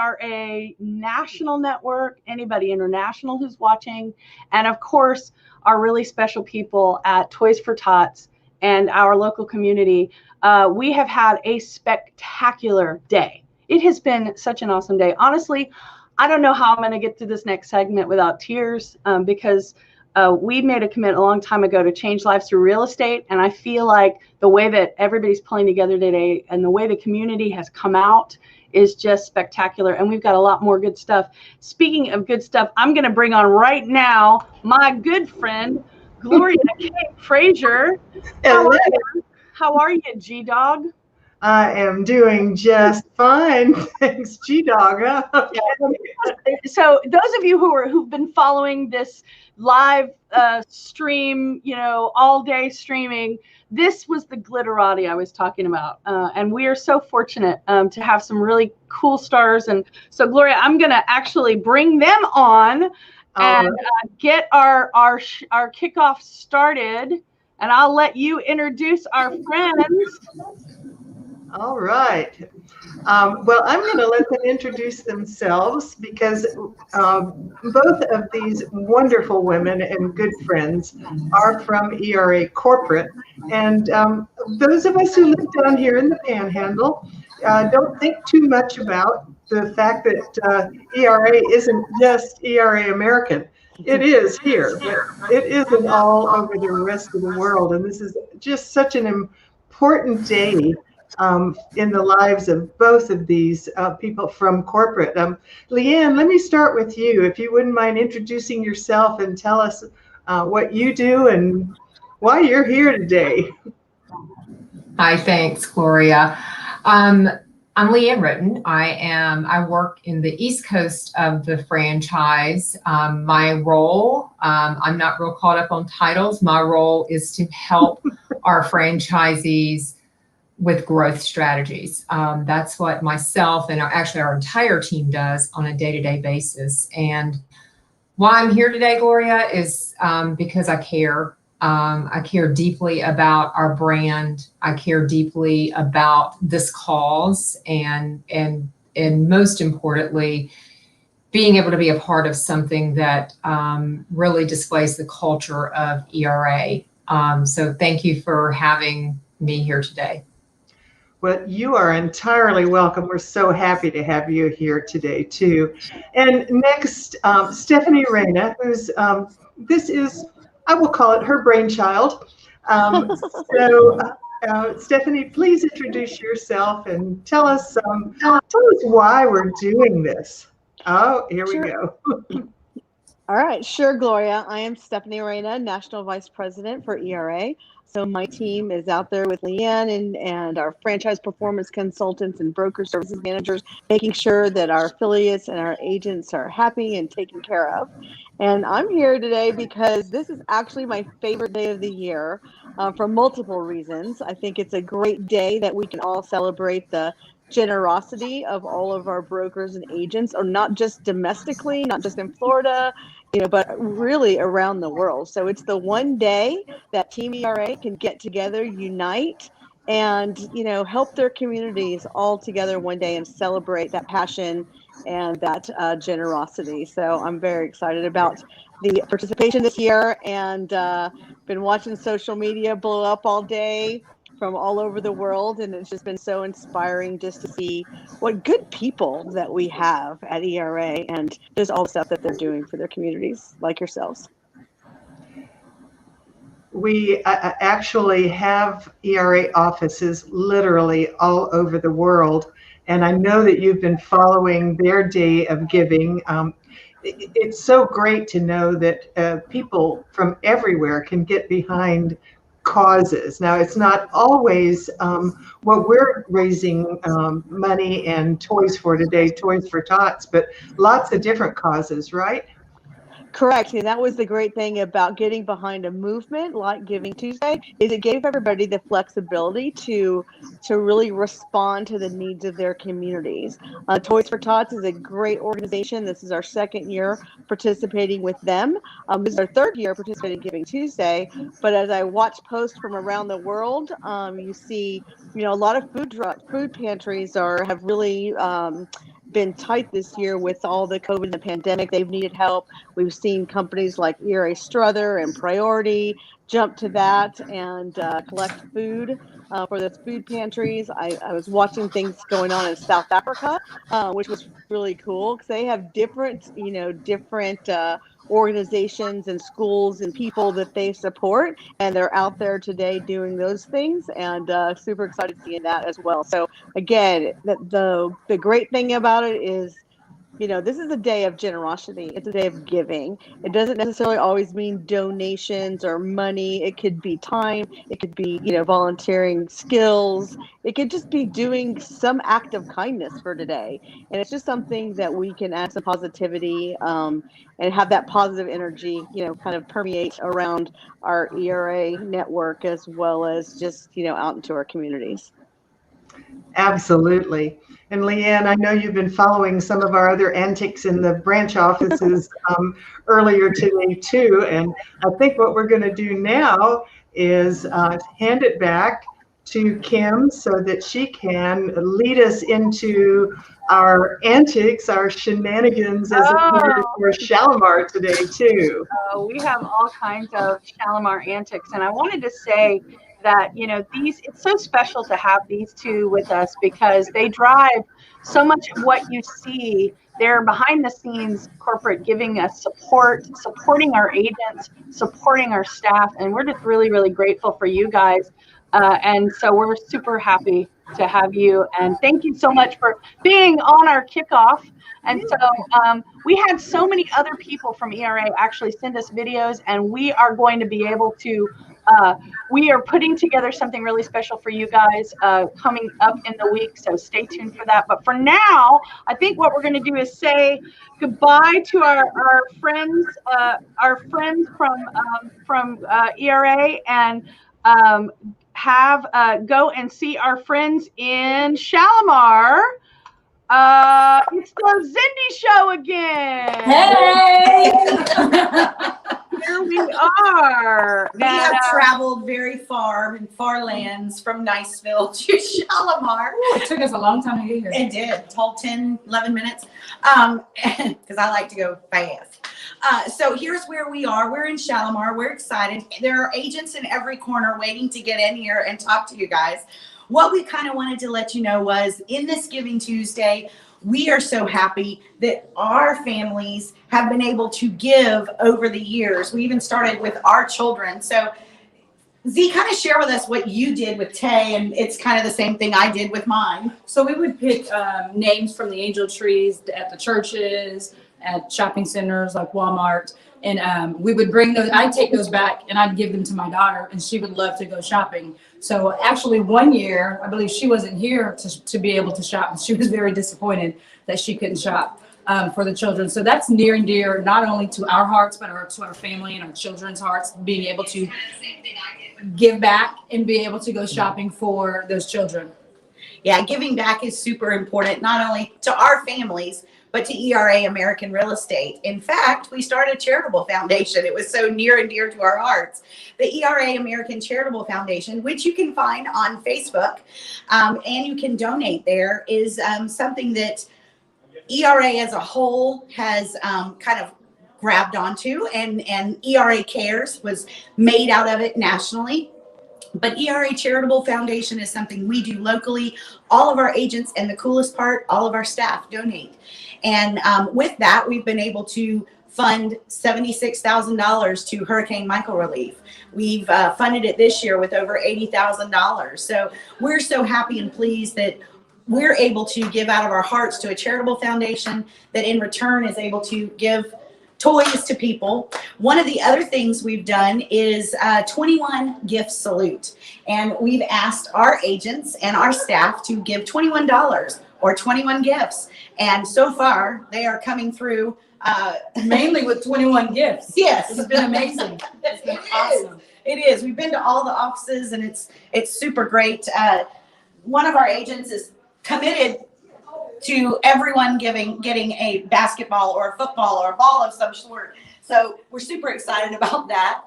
are a national network, anybody international who's watching, and of course, our really special people at Toys for Tots and our local community. We have had a spectacular day. It has been such an awesome day. Honestly, I don't know how I'm going to get through this next segment without tears, because we made a commitment a long time ago to change lives through real estate. And I feel like the way that everybody's pulling together today and the way the community has come out is just spectacular. And we've got a lot more good stuff. Speaking of good stuff, I'm going to bring on right now my good friend, Gloria K. Frazier. How are you, G-Dog? I am doing just fine. Thanks, G-Dog. So those of you who've been following this live stream, all day streaming, this was the glitterati I was talking about. And we are so fortunate to have some really cool stars. And so, Gloria, I'm going to actually bring them on and get our kickoff started. And I'll let you introduce our friends. All right. Well, I'm going to let them introduce themselves because both of these wonderful women and good friends are from ERA Corporate. And those of us who live down here in the Panhandle don't think too much about the fact that ERA isn't just ERA American. It is here, but it isn't all over the rest of the world. And this is just such an important day in the lives of both of these people from corporate. Leanne, let me start with you. If you wouldn't mind introducing yourself and tell us what you do and why you're here today. Hi, thanks, Gloria. I'm Leanne Roten. I work in the East Coast of the franchise. My role, I'm not real caught up on titles. My role is to help our franchisees with growth strategies. That's what myself and our entire team does on a day-to-day basis. And why I'm here today, Gloria, is because I care. I care deeply about our brand. I care deeply about this cause, and most importantly, being able to be a part of something that really displays the culture of ERA. So thank you for having me here today. Well, you are entirely welcome. We're so happy to have you here today, too. And next, Stephanie Reyna, who's, this is, I will call it her brainchild. Stephanie, please introduce yourself and tell us why we're doing this. Oh, here we go. All right, sure, Gloria. I am Stephanie Reyna, National Vice President for ERA. So my team is out there with Leanne and our franchise performance consultants and broker services managers, making sure that our affiliates and our agents are happy and taken care of. And I'm here today because this is actually my favorite day of the year for multiple reasons. I think it's a great day that we can all celebrate the generosity of all of our brokers and agents, or not just domestically, not just in Florida, but really around the world. So it's the one day that Team ERA can get together, unite, and help their communities all together one day and celebrate that passion and that generosity. So I'm very excited about the participation this year, and been watching social media blow up all day from all over the world, and it's just been so inspiring just to see what good people that we have at ERA and just all the stuff that they're doing for their communities, like yourselves. We actually have ERA offices literally all over the world, and I know that you've been following their day of giving. It's so great to know that people from everywhere can get behind causes. Now, it's not always what we're raising money and toys for today, Toys for Tots, but lots of different causes, right? Correct. And that was the great thing about getting behind a movement like Giving Tuesday, is it gave everybody the flexibility to really respond to the needs of their communities. Toys for Tots is a great organization. This is our second year participating with them. This is our third year participating in Giving Tuesday. But as I watch posts from around the world, you see, a lot of food pantries have really been tight this year with all the COVID and the pandemic. They've needed help. We've seen companies like ERA Strother and Priority jump to that and collect food for those food pantries. I was watching things going on in South Africa, which was really cool because they have different, different organizations and schools and people that they support, and they're out there today doing those things, and super excited seeing that as well. So again, the great thing about it is, this is a day of generosity. It's a day of giving. It doesn't necessarily always mean donations or money. It could be time. It could be, volunteering skills. It could just be doing some act of kindness for today. And it's just something that we can add some positivity and have that positive energy, kind of permeate around our ERA network as well as just, out into our communities. Absolutely. And Leanne, I know you've been following some of our other antics in the branch offices earlier today too. And I think what we're going to do now is hand it back to Kim so that she can lead us into our antics, our shenanigans as a part for Shalimar today too. We have all kinds of Shalimar antics. And I wanted to say that, it's so special to have these two with us because they drive so much of what you see. They're behind the scenes corporate, giving us support, supporting our agents, supporting our staff. And we're just really, really grateful for you guys. And so we're super happy to have you. And thank you so much for being on our kickoff. And so we had so many other people from ERA actually send us videos, and we are going to be able to we are putting together something really special for you guys coming up in the week, so stay tuned for that. But for now, I think what we're going to do is say goodbye to our friends from ERA, and go and see our friends in Shalimar. It's the Zindy Show again. Hey! Here we are. We have traveled very far in far lands from Niceville to Shalimar. It took us a long time to get here. It did, 10, 11 minutes, because I like to go fast. So here's where we are. We're in Shalimar. We're excited. There are agents in every corner waiting to get in here and talk to you guys. What we kind of wanted to let you know was in this Giving Tuesday, we are so happy that our families have been able to give over the years. We even started with our children. So Z, kind of share with us what you did with Tay, and it's kind of the same thing I did with mine. So we would pick names from the angel trees at the churches, at shopping centers like Walmart. And we would bring those, I'd take those back and I'd give them to my daughter, and she would love to go shopping. So actually one year, I believe she wasn't here to be able to shop. And she was very disappointed that she couldn't shop for the children. So that's near and dear, not only to our hearts, but to our family and our children's hearts, being able to give back and be able to go shopping for those children. Yeah, giving back is super important, not only to our families, but to ERA American Real Estate. In fact, we started a charitable foundation. It was so near and dear to our hearts. The ERA American Charitable Foundation, which you can find on Facebook, and you can donate there, is something that ERA as a whole has kind of grabbed onto, and ERA Cares was made out of it nationally. But ERA Charitable Foundation is something we do locally. All of our agents, and the coolest part, all of our staff donate. And with that, we've been able to fund $76,000 to Hurricane Michael relief. We've funded it this year with over $80,000. So we're so happy and pleased that we're able to give out of our hearts to a charitable foundation that in return is able to give toys to people. One of the other things we've done is 21 gift salute. And we've asked our agents and our staff to give $21 or 21 gifts. And so far they are coming through Mainly with 21 gifts. Yes. It's been amazing. It's been awesome. It is. We've been to all the offices and it's super great. One of our agents is committed to everyone getting a basketball or a football or a ball of some sort. So we're super excited about that.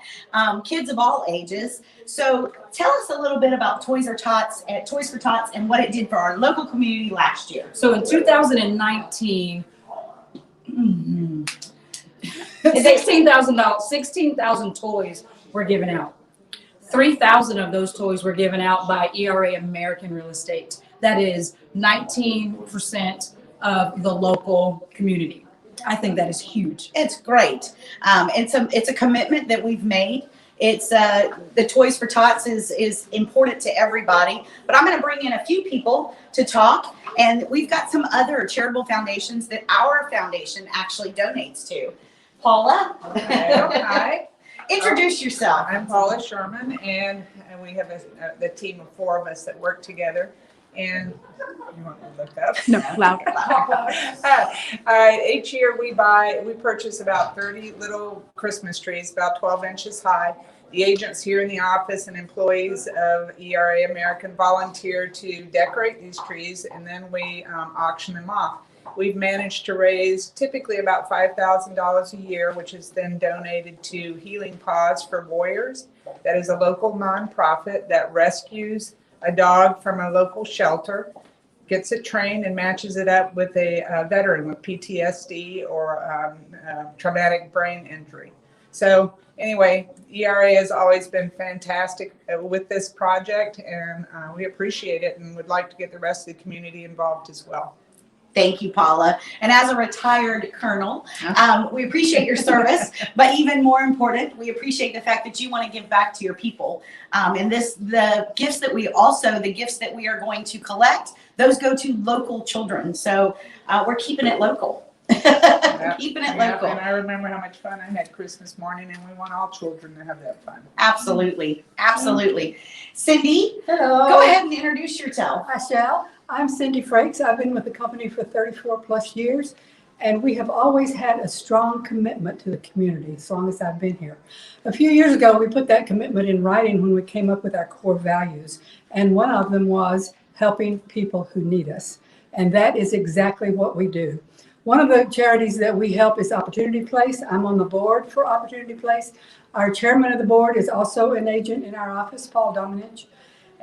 Kids of all ages. So tell us a little bit about Toys for Tots and what it did for our local community last year. So in 2019, 16,000 toys were given out. 3,000 of those toys were given out by ERA American Real Estate. That is 19% of the local community. I think that is huge. It's great. It's a commitment that we've made. It's the Toys for Tots is important to everybody. But I'm going to bring in a few people to talk, and we've got some other charitable foundations that our foundation actually donates to. Paula, Hi, introduce yourself. I'm Paula Sherman, and we have the team of 4 of us that work together. And you want me to look up? No, louder. All right. Each year we purchase about 30 little Christmas trees, about 12 inches high. The agents here in the office and employees of ERA American volunteer to decorate these trees, and then we auction them off. We've managed to raise typically about $5,000 a year, which is then donated to Healing Paws for Warriors. That is a local nonprofit that rescues a dog from a local shelter, gets it trained and matches it up with a veteran with PTSD or traumatic brain injury. So anyway, ERA has always been fantastic with this project, and we appreciate it and would like to get the rest of the community involved as well. Thank you, Paula. And as a retired colonel, we appreciate your service, but even more important, we appreciate the fact that you want to give back to your people. And the gifts that we are going to collect, those go to local children. So we're keeping it local. Keeping it local. And I remember how much fun I had Christmas morning, and we want all children to have that fun. Absolutely. Absolutely. Cindy, Hello. go ahead and introduce yourself. I shall. I'm Cindy Frakes. I've been with the company for 34 plus years, and we have always had a strong commitment to the community as long as I've been here. A few years ago, we put that commitment in writing when we came up with our core values, and one of them was helping people who need us, and that is exactly what we do. One of the charities that we help is Opportunity Place. I'm on the board for Opportunity Place. Our chairman of the board is also an agent in our office, Paul Dominich.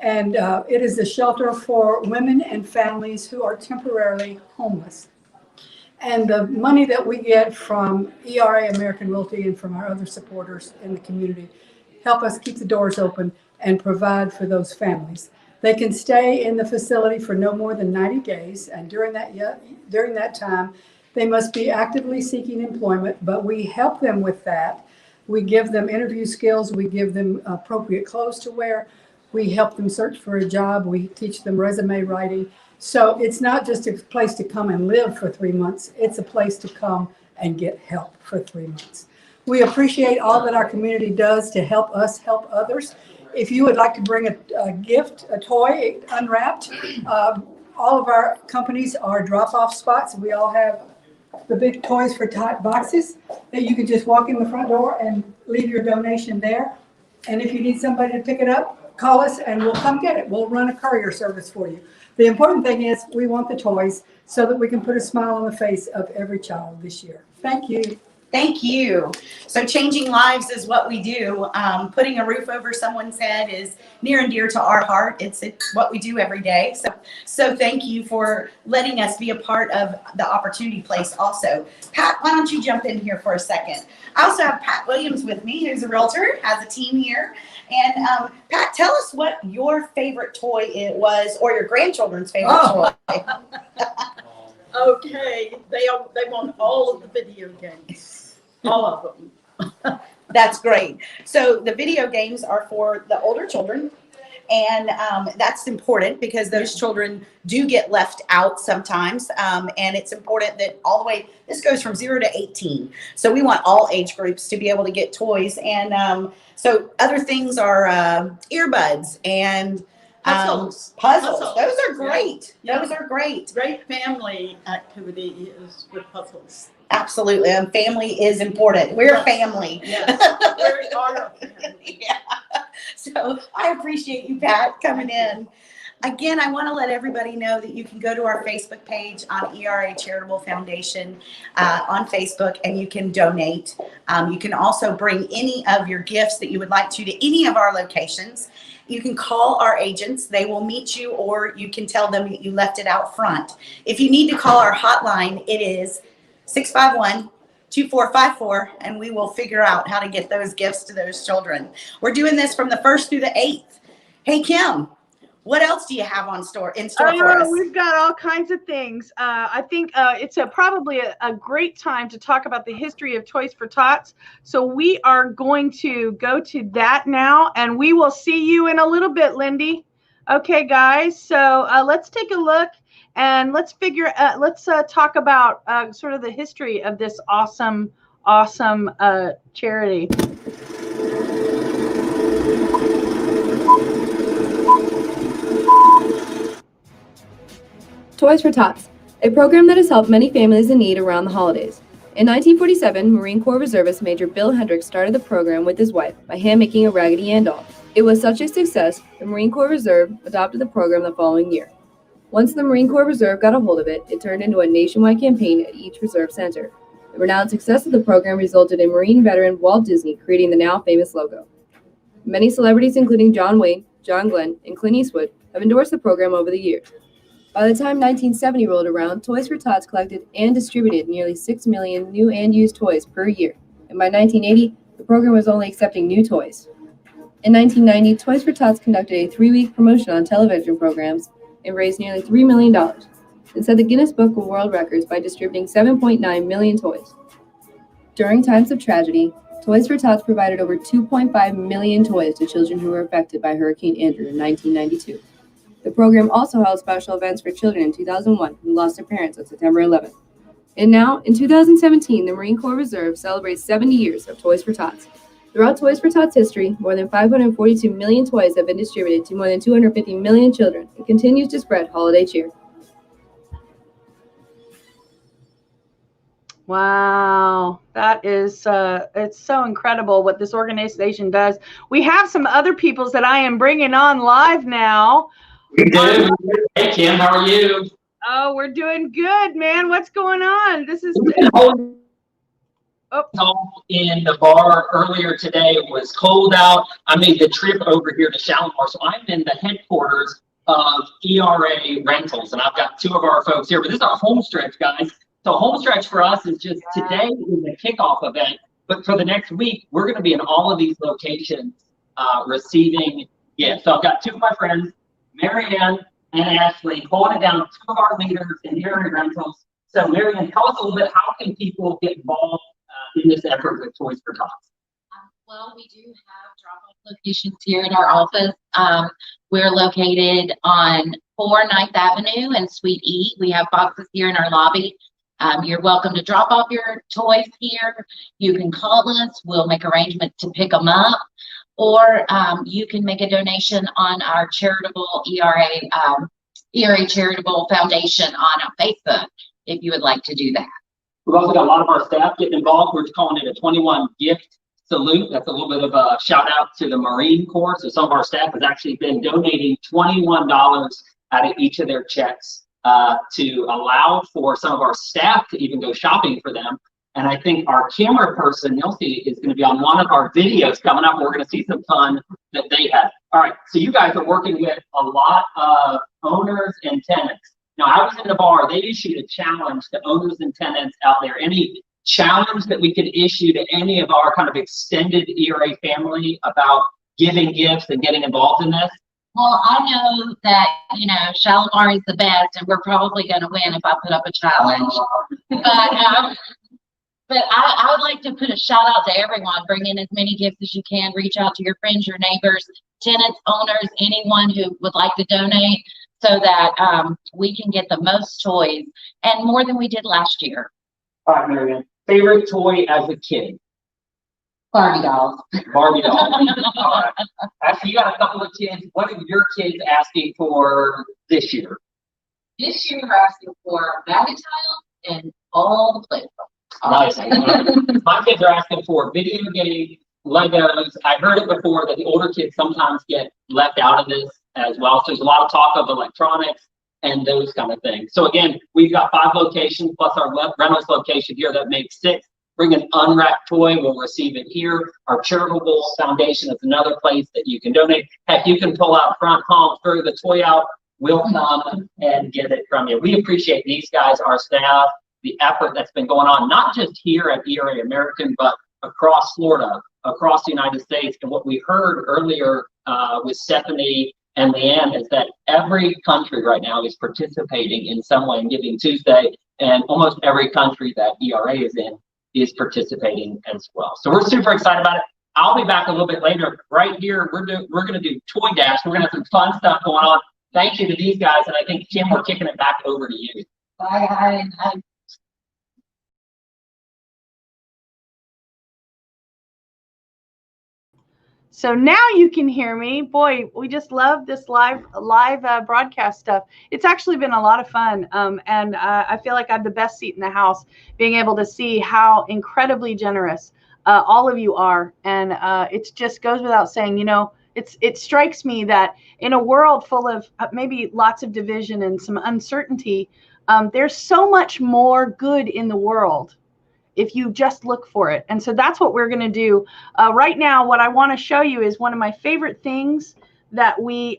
And it is a shelter for women and families who are temporarily homeless. And the money that we get from ERA American Realty and from our other supporters in the community help us keep the doors open and provide for those families. They can stay in the facility for no more than 90 days. And during that time, they must be actively seeking employment, but we help them with that. We give them interview skills. We give them appropriate clothes to wear. We help them search for a job. We teach them resume writing. So it's not just a place to come and live for 3 months. It's a place to come and get help for 3 months. We appreciate all that our community does to help us help others. If you would like to bring a gift, a toy unwrapped, all of our companies are drop-off spots. We all have the big Toys for Tot boxes that you can just walk in the front door and leave your donation there. And if you need somebody to pick it up, call us and we'll come get it. We'll run a courier service for you. The important thing is we want the toys so that we can put a smile on the face of every child this year. Thank you. Thank you. So changing lives is what we do. Putting a roof over someone's head is near and dear to our heart. It's what we do every day. So thank you for letting us be a part of the Opportunity Place also. Pat, why don't you jump in here for a second? I also have Pat Williams with me, who's a realtor, has a team here. And Pat, tell us what your favorite toy it was, or your grandchildren's favorite toy. Okay, they want all of the video games, all of them. That's great. So the video games are for the older children, and that's important because those children do get left out sometimes, and it's important that all the way, this goes from 0 to 18. So we want all age groups to be able to get toys, and so other things are earbuds and puzzles. Those are great. Yeah. Those are great. Great family activity is with puzzles. Absolutely. And family is important. We're a family. Yes, we are a family. Yeah. So I appreciate you, Pat, coming in. Again, I want to let everybody know that you can go to our Facebook page on ERA Charitable Foundation on Facebook, and you can donate. You can also bring any of your gifts that you would like to any of our locations. You can call our agents. They will meet you, or you can tell them that you left it out front. If you need to call our hotline, it is 651-2454, and we will figure out how to get those gifts to those children. We're doing this from the 1st through the 8th. Hey, Kim, what else do you have in store for us? We've got all kinds of things. I think it's probably a great time to talk about the history of Toys for Tots. So we are going to go to that now, and we will see you in a little bit, Lindy. Okay, guys. So let's take a look, and let's talk about sort of the history of this awesome charity. Toys for Tots, a program that has helped many families in need around the holidays. In 1947, Marine Corps Reservist Major Bill Hendricks started the program with his wife by hand-making a Raggedy Ann doll. It was such a success, the Marine Corps Reserve adopted the program the following year. Once the Marine Corps Reserve got a hold of it, it turned into a nationwide campaign at each reserve center. The renowned success of the program resulted in Marine veteran Walt Disney creating the now famous logo. Many celebrities, including John Wayne, John Glenn, and Clint Eastwood, have endorsed the program over the years. By the time 1970 rolled around, Toys for Tots collected and distributed nearly 6 million new and used toys per year, and by 1980, the program was only accepting new toys. In 1990, Toys for Tots conducted a 3-week promotion on television programs and raised nearly $3 million, and set the Guinness Book of World Records by distributing 7.9 million toys. During times of tragedy, Toys for Tots provided over 2.5 million toys to children who were affected by Hurricane Andrew in 1992. The program also held special events for children in 2001 who lost their parents on September 11th. And now, in 2017, the Marine Corps Reserve celebrates 70 years of Toys for Tots. Throughout Toys for Tots history, more than 542 million toys have been distributed to more than 250 million children and continues to spread holiday cheer. Wow, that is it's so incredible what this organization does. We have some other peoples that I am bringing on live now. We do. Hey, Kim, how are you? Oh, we're doing good, man. What's going on? This is in the bar earlier today. It was cold out. I made the trip over here to Shalimar, so I'm in the headquarters of ERA Rentals, and I've got 2 of our folks here. But this is our home stretch, guys. So home stretch for us is just today is the kickoff event, but for the next week, we're going to be in all of these locations receiving gifts. So I've got 2 of my friends, Marianne and Ashley, holding it down, 2 of our leaders in ERA Rentals. So Marianne, tell us a little bit, how can people get involved in this effort with Toys for Tots? Well, we do have drop-off locations here in our office. We're located on 4 9th Avenue and Suite E. We have boxes here in our lobby. You're welcome to drop off your toys here. You can call us. We'll make arrangements to pick them up. Or you can make a donation on our charitable ERA Charitable Foundation on Facebook if you would like to do that. We've also got a lot of our staff getting involved. We're calling it a 21 gift salute. That's a little bit of a shout out to the Marine Corps. So some of our staff has actually been donating $21 out of each of their checks to allow for some of our staff to even go shopping for them. And I think our camera person, Nilsi, is going to be on one of our videos coming up. We're going to see some fun that they had. All right, so you guys are working with a lot of owners and tenants. Now, I was in the bar. They issued a challenge to owners and tenants out there. Any challenge that we could issue to any of our kind of extended ERA family about giving gifts and getting involved in this? Well, I know that, Shalimar is the best, and we're probably going to win if I put up a challenge. But I would like to put a shout out to everyone. Bring in as many gifts as you can. Reach out to your friends, your neighbors, tenants, owners, anyone who would like to donate so that we can get the most toys and more than we did last year. All right, Marianne. Favorite toy as a kid? Barbie dolls. Barbie dolls. All right. Actually, you got a couple of kids. What are your kids asking for this year? This year, we're asking for Baggage Tile and all the playgrounds. Nice. My kids are asking for video games, Legos. I heard it before that the older kids sometimes get left out of this. as well. So there's a lot of talk of electronics and those kind of things. So again, we've got 5 locations plus our Reynolds location here. That makes 6. Bring an unwrapped toy, we'll receive it here. Our charitable foundation is another place that you can donate. Heck, you can pull out front, honk, throw the toy out. We'll come and get it from you. We appreciate these guys, our staff, the effort that's been going on, not just here at ERA American, but across Florida, across the United States. And what we heard earlier with Stephanie and Leanne is that every country right now is participating in some way in Giving Tuesday, and almost every country that ERA is in is participating as well. So we're super excited about it. I'll be back a little bit later. Right here, we're going to do Toy Dash. We're going to have some fun stuff going on. Thank you to these guys, and I think Tim, we're kicking it back over to you. Bye. So now you can hear me. Boy, we just love this live broadcast stuff. It's actually been a lot of fun, and I feel like I have the best seat in the house, being able to see how incredibly generous all of you are. And it just goes without saying, you know, it strikes me that in a world full of maybe lots of division and some uncertainty, there's so much more good in the world if you just look for it. And so that's what we're going to do. Right now, what I want to show you is one of my favorite things that we've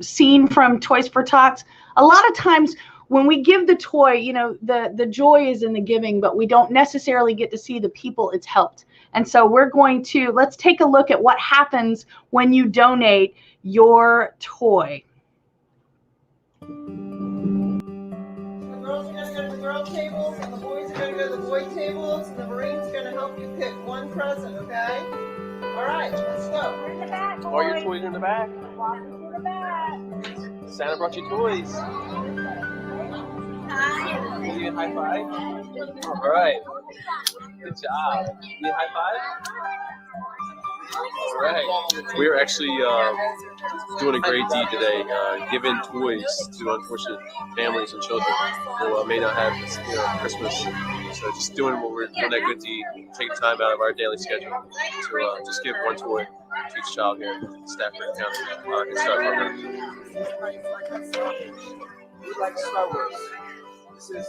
seen from Toys for Tots. A lot of times when we give the toy, you know, the joy is in the giving, but we don't necessarily get to see the people it's helped. And so let's take a look at what happens when you donate your toy. Girls are going to go to the girl tables, and the boys are going to go to the boy tables, and the Marine's going to help you pick one present, okay? All right, let's go. We're in the back, boys. All your toys are in the back. Walking to the back. Santa brought you toys. Hi. Can you get a high five? All right. Good job. You get a high five? All right. We are actually doing a great deed today, giving toys to unfortunate families and children who may not have Christmas. So just doing that good deed, taking time out of our daily schedule to just give one toy to each child here in Stafford County. Good start program. We like Star Wars. This is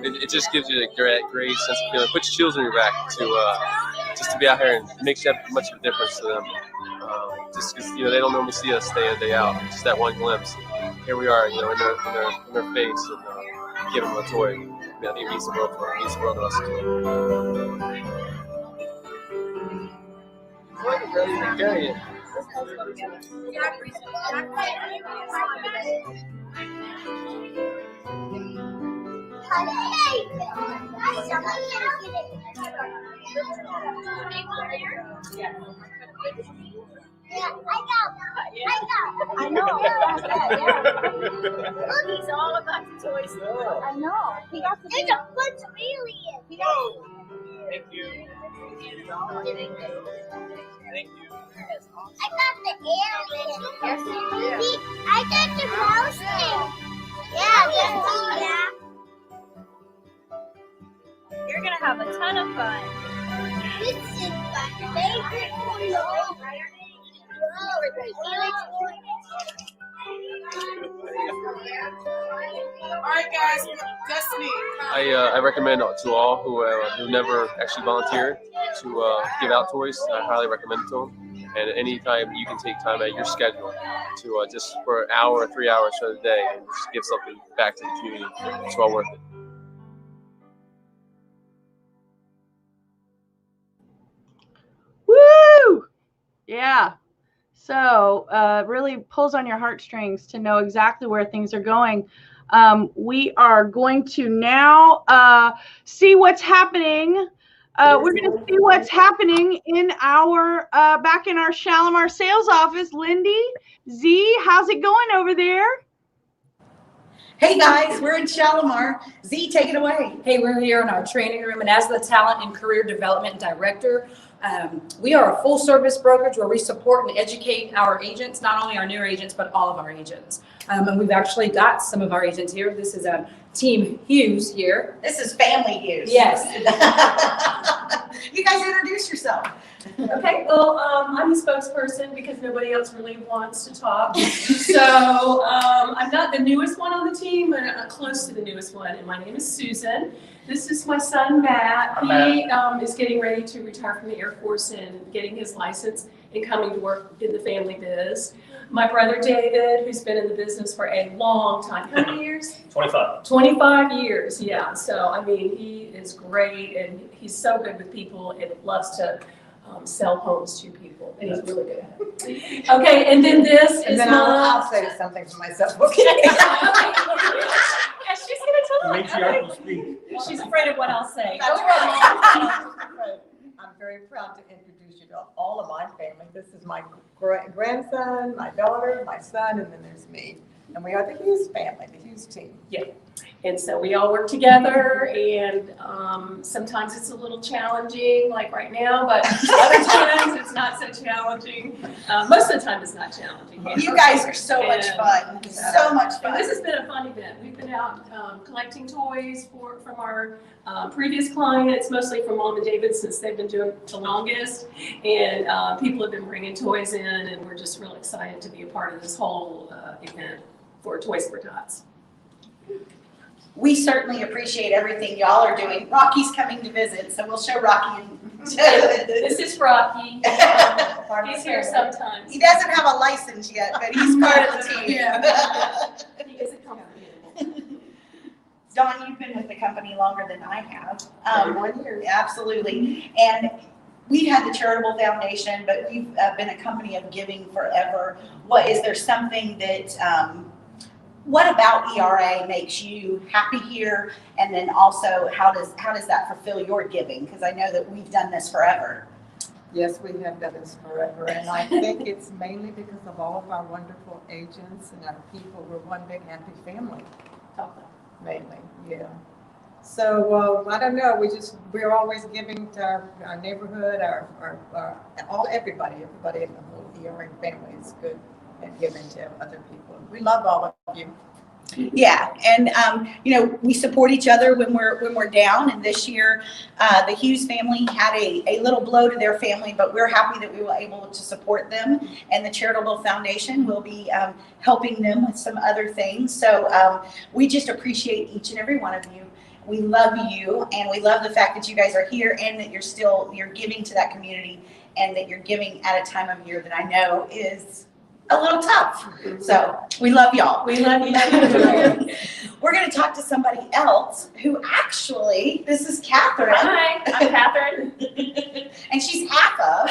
It just gives you a great sense of feeling. Puts chills in your back to just to be out here and makes that much of a difference to them. Just because they don't normally see us day in day out. Just that one glimpse. Here we are, in their face, and give them a toy. I think it means the world to us too. Ready to carry it. I know. Look, he's all about the toys. I know. He got the. There's a bunch of aliens. Thank you. Thank you. I got the alien. I got the mouse thing. Yeah. You're gonna have a ton of fun. This is my favorite one. All right, guys, Destiny. I recommend to all who never actually volunteered to give out toys. I highly recommend it to them. And anytime you can take time out of your schedule to just for an hour or 3 hours for the day and just give something back to the community, it's well worth it. Woo! Yeah. So really pulls on your heartstrings to know exactly where things are going. We are going to now see what's happening. We're going to see what's happening in our back in our Shalimar sales office. Lindy, Z, how's it going over there? Hey guys, we're in Shalimar. Z, take it away. Hey, we're here in our training room, and as the Talent and Career Development Director, we are a full service brokerage where we support and educate our agents, not only our newer agents, but all of our agents. And we've actually got some of our agents here. This is Team Hughes here. This is Family Hughes. Yes. You guys introduce yourself. Okay, well, I'm the spokesperson because nobody else really wants to talk. So I'm not the newest one on the team, but I'm close to the newest one, and my name is Susan. This is my son, Matt. He is getting ready to retire from the Air Force and getting his license and coming to work in the family biz. My brother, David, who's been in the business for a long time. How many years? 25. 25 years, yeah. So, I mean, he is great, and he's so good with people and loves to sell homes to people, and he's really good at it. Okay, and then this is I'll say something for myself. Okay. Yeah, she's gonna tell me. She's afraid of what I'll say. That's right. I'm very proud to introduce you to all of my family. This is my grandson, my daughter, my son, and then there's me. And we are the Hughes family, the Hughes team. Yeah. And so we all work together, and sometimes it's a little challenging, like right now, but other times it's not so challenging. Most of the time it's not challenging. You guys are so much fun. So much fun. And this has been a fun event. We've been out collecting toys from our previous clients, mostly from Mom and David, since they've been doing it the longest. And people have been bringing toys in, and we're just real excited to be a part of this whole event for Toys for Tots. We certainly appreciate everything y'all are doing. Rocky's coming to visit, so we'll show Rocky. This is Rocky. He's here sometimes. He doesn't have a license yet, but he's part of the team. He isn't comfortable. Dawn, you've been with the company longer than I have. 1 year. Absolutely. And we've had the Charitable Foundation, but we've been a company of giving forever. Is there something that, what about ERA makes you happy here? And then also, how does that fulfill your giving? Because I know that we've done this forever. Yes, we have done this forever, and I think it's mainly because of all of our wonderful agents and our people. We're one big happy family, mainly, yeah. So I don't know. We're always giving to our neighborhood, everybody in the whole ERA family is good at giving to other people. We love all of you. Yeah, and we support each other when we're down. And this year, the Hughes family had a little blow to their family, but we're happy that we were able to support them. And the Charitable Foundation will be helping them with some other things. So we just appreciate each and every one of you. We love you, and we love the fact that you guys are here and that you're giving to that community, and that you're giving at a time of year that I know is a little tough. So we love y'all. We love you. We're going to talk to somebody else who actually, this is Catherine. Hi, I'm Catherine. And she's half of.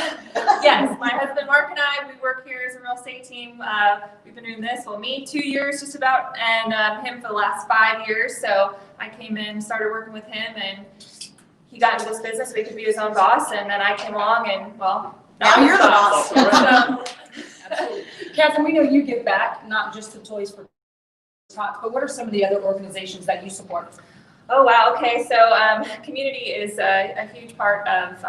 Yes, my husband Mark and I, we work here as a real estate team. We've been doing this, me 2 years just about, and him for the last 5 years. So I came in, started working with him, and he got into this business so he could be his own boss. And then I came along, and now you're the boss. Absolutely. Catherine, we know you give back, not just to Toys for Tots, but what are some of the other organizations that you support? Oh, wow. Okay. So community is a huge part of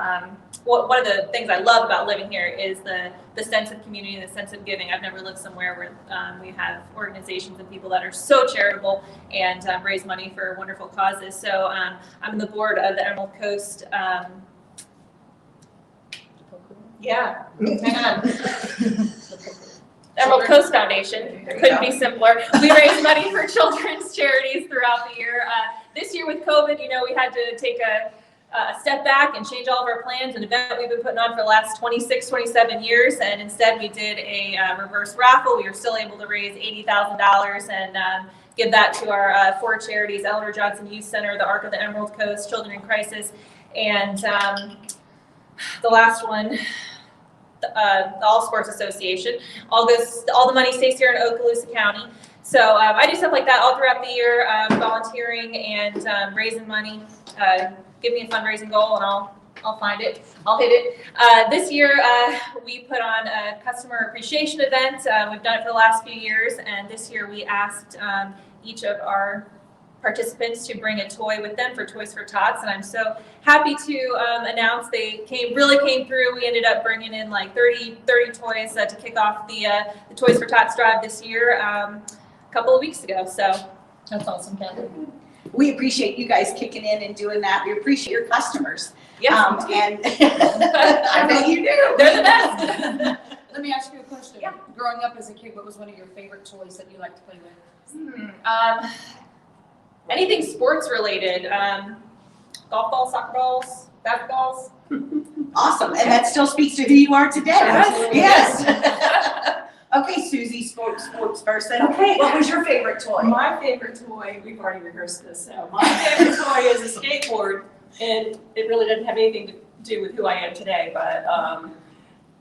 one of the things I love about living here is the sense of community and the sense of giving. I've never lived somewhere where we have organizations and people that are so charitable and raise money for wonderful causes. So I'm on the board of the Emerald Coast. Yeah. Emerald Coast Foundation. Couldn't be simpler. We raise money for children's charities throughout the year. This year with COVID, we had to take a step back and change all of our plans. An event we've been putting on for the last 26, 27 years, and instead we did a reverse raffle. We were still able to raise $80,000 and give that to our 4 charities: Eleanor Johnson Youth Center, the Arc of the Emerald Coast, Children in Crisis, and the last one, the All Sports Association. All the money stays here in Okaloosa County. So I do stuff like that all throughout the year, volunteering and raising money. Give me a fundraising goal and I'll find it. I'll hit it. This year we put on a customer appreciation event. We've done it for the last few years, and this year we asked each of our participants to bring a toy with them for Toys for Tots, and I'm so happy to announce they really came through. We ended up bringing in like 30 toys to kick off the Toys for Tots drive this year a couple of weeks ago. So that's awesome, Kelly. We appreciate you guys kicking in and doing that. We appreciate your customers. Yes, and I bet you do. They're the best. Let me ask you a question. Yeah. Growing up as a kid, what was one of your favorite toys that you liked to play with? Anything sports related, golf balls, soccer balls, basketballs. Awesome, and that still speaks to who you are today. Yes. Okay, Susie, sports person. Okay. What was your favorite toy? My favorite toy, we've already rehearsed this, so my favorite toy is a skateboard, and it really doesn't have anything to do with who I am today, but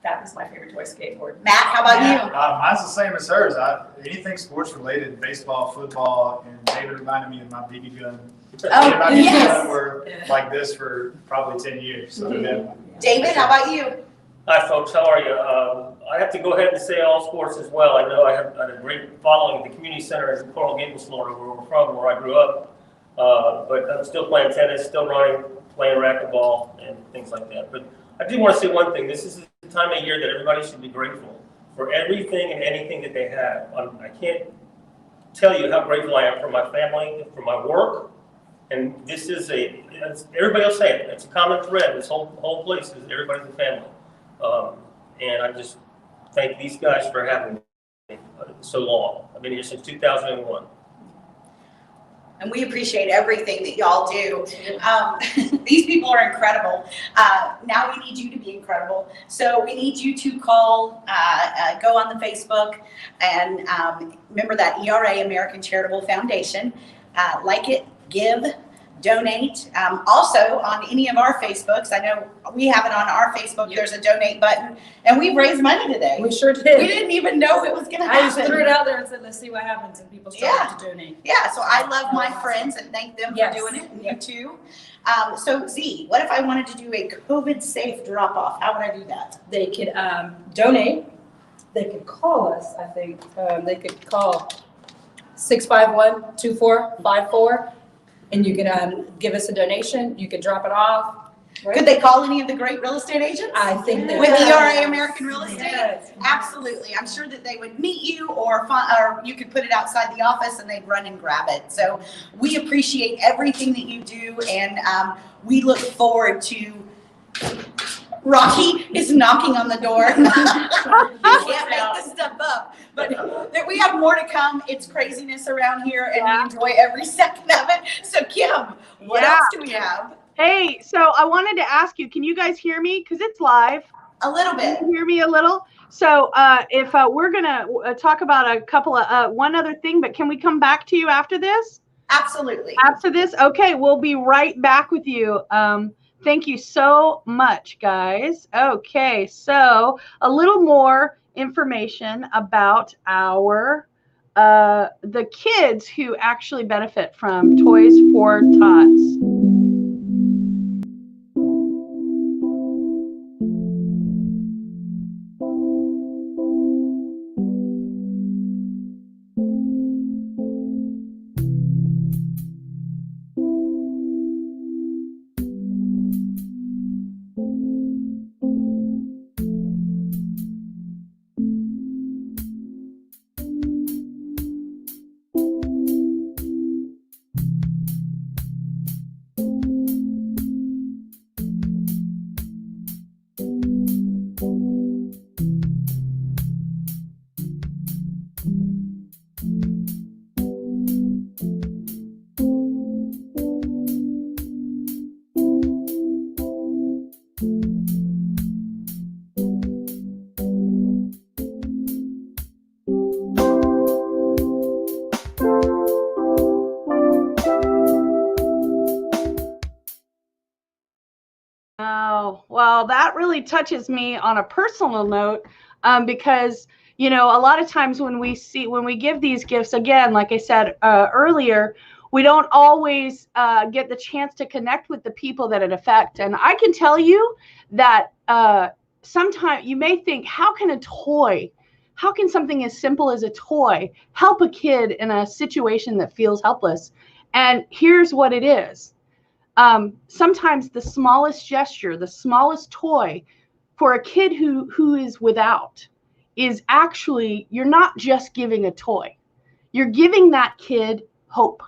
that was my favorite toy, skateboard. Matt, how about you? Mine's the same as hers. Anything sports related, baseball, football, and David reminded me of my BB gun. My BB gun were like this for probably 10 years. So David, how about you? Hi, folks. How are you? I have to go ahead and say all sports as well. I know I have a great following at the community center in Coral Gables, Florida, where we're from, where I grew up. But I'm still playing tennis, still running, playing racquetball, and things like that. But I do want to say one thing. This is the time of year that everybody should be grateful for everything and anything that they have. I can't tell you how grateful I am for my family, for my work. And this is everybody else saying it. It's a common thread. This whole place is everybody's a family. And I just thank these guys for having me so long. I've been here since 2001. And we appreciate everything that y'all do. These people are incredible. Now we need you to be incredible. So we need you to call, go on the Facebook, and remember that ERA, American Charitable Foundation. Like it, give, donate. Also on any of our Facebooks, I know we have it on our Facebook, there's a donate button, and we raised money today. We sure did. We didn't even know it was going to happen. I just threw it out there and said, let's see what happens, and people started to donate. Yeah, so I love my friends and thank them for doing it, and you too. So Z, what if I wanted to do a COVID-safe drop-off? How would I do that? They could donate. They could call us, I think. They could call 651-2454. And you can give us a donation. You can drop it off. Right? Could they call any of the great real estate agents? I think they with could. ERA American Real Estate? Yes. Absolutely. I'm sure that they would meet you, or you could put it outside the office and they'd run and grab it. So we appreciate everything that you do, and we look forward to. Rocky is knocking on the door. You can't make this stuff up. But we have more to come. It's craziness around here, and we enjoy every second of it. So Kim, what else do we have? Hey, so I wanted to ask you, can you guys hear me? Because it's live. A little bit. Can you hear me a little? So if we're going to talk about a couple of, one other thing, but can we come back to you after this? Absolutely. After this? Okay, we'll be right back with you. Thank you so much, guys. Okay, so a little more information about our the kids who actually benefit from Toys for Tots. Well, that really touches me on a personal note, because, you know, a lot of times when we give these gifts, again, like I said earlier, we don't always get the chance to connect with the people that it affects. And I can tell you that sometimes you may think, how can a toy how can something as simple as a toy help a kid in a situation that feels helpless? And here's what it is. Sometimes the smallest gesture, the smallest toy for a kid who is without is actually, you're not just giving a toy. You're giving that kid hope.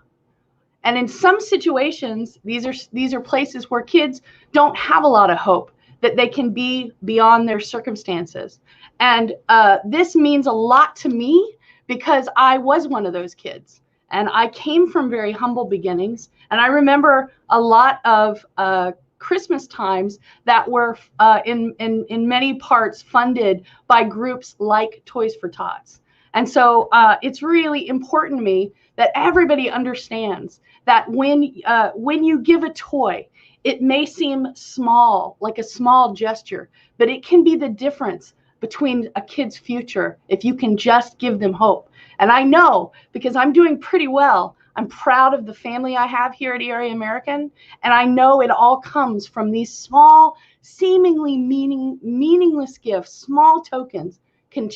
And in some situations, these are places where kids don't have a lot of hope that they can be beyond their circumstances. And this means a lot to me because I was one of those kids. And I came from very humble beginnings. And I remember a lot of Christmas times that were in many parts funded by groups like Toys for Tots. And so it's really important to me that everybody understands that when you give a toy, it may seem small, like a small gesture, but it can be the difference between a kid's future if you can just give them hope. And I know, because I'm doing pretty well, I'm proud of the family I have here at ERA American, and I know it all comes from these small, seemingly meaningless gifts. Small tokens can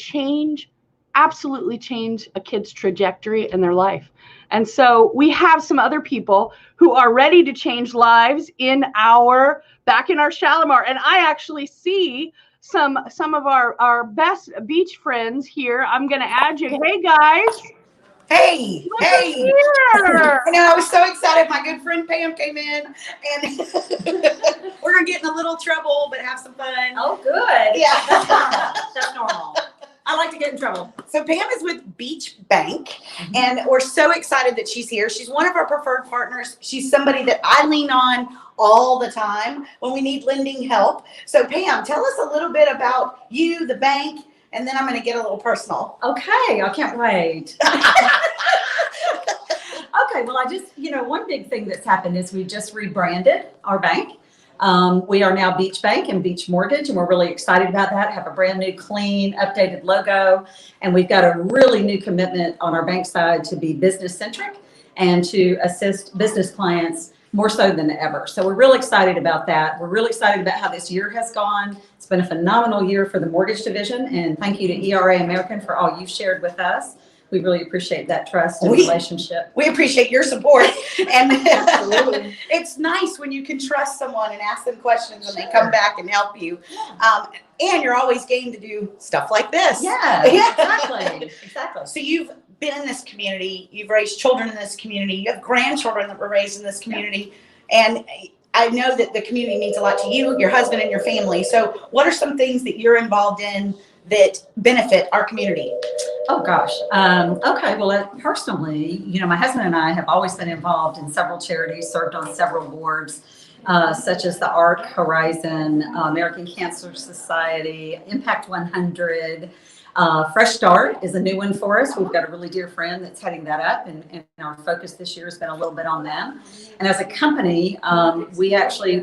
absolutely change a kid's trajectory in their life. And so we have some other people who are ready to change lives back in our Shalimar. And I actually see some of our best beach friends here. I'm going to add you. Hey, guys. Hey, Look hey. here. I know, I was so excited. My good friend Pam came in, and we're going to get in a little trouble, but have some fun. Oh, good. Yeah. That's normal. I like to get in trouble. So Pam is with Beach Bank, and we're so excited that she's here. She's one of our preferred partners. She's somebody that I lean on all the time when we need lending help. So Pam, tell us a little bit about you, the bank, and then I'm going to get a little personal. Okay, I can't wait. Okay, well, one big thing that's happened is we just rebranded our bank. We are now Beach Bank and Beach Mortgage, and we're really excited about that. Have a brand new, clean, updated logo, and we've got a really new commitment on our bank side to be business centric and to assist business clients more so than ever. So we're really excited about that. We're really excited about how this year has gone. It's been a phenomenal year for the mortgage division, and thank you to ERA American for all you've shared with us. We really appreciate that trust and relationship. We appreciate your support. And it's nice when you can trust someone and ask them questions and they come back and help you. And you're always game to do stuff like this. Yeah, exactly. So you've been in this community, you've raised children in this community, you have grandchildren that were raised in this community. And I know that the community means a lot to you, your husband, and your family. So what are some things that you're involved in that benefit our community? Oh gosh. Okay. Well, personally, my husband and I have always been involved in several charities, served on several boards, such as the ARC Horizon, American Cancer Society, Impact 100. Fresh Start is a new one for us. We've got a really dear friend that's heading that up, and our focus this year has been a little bit on them. And as a company, we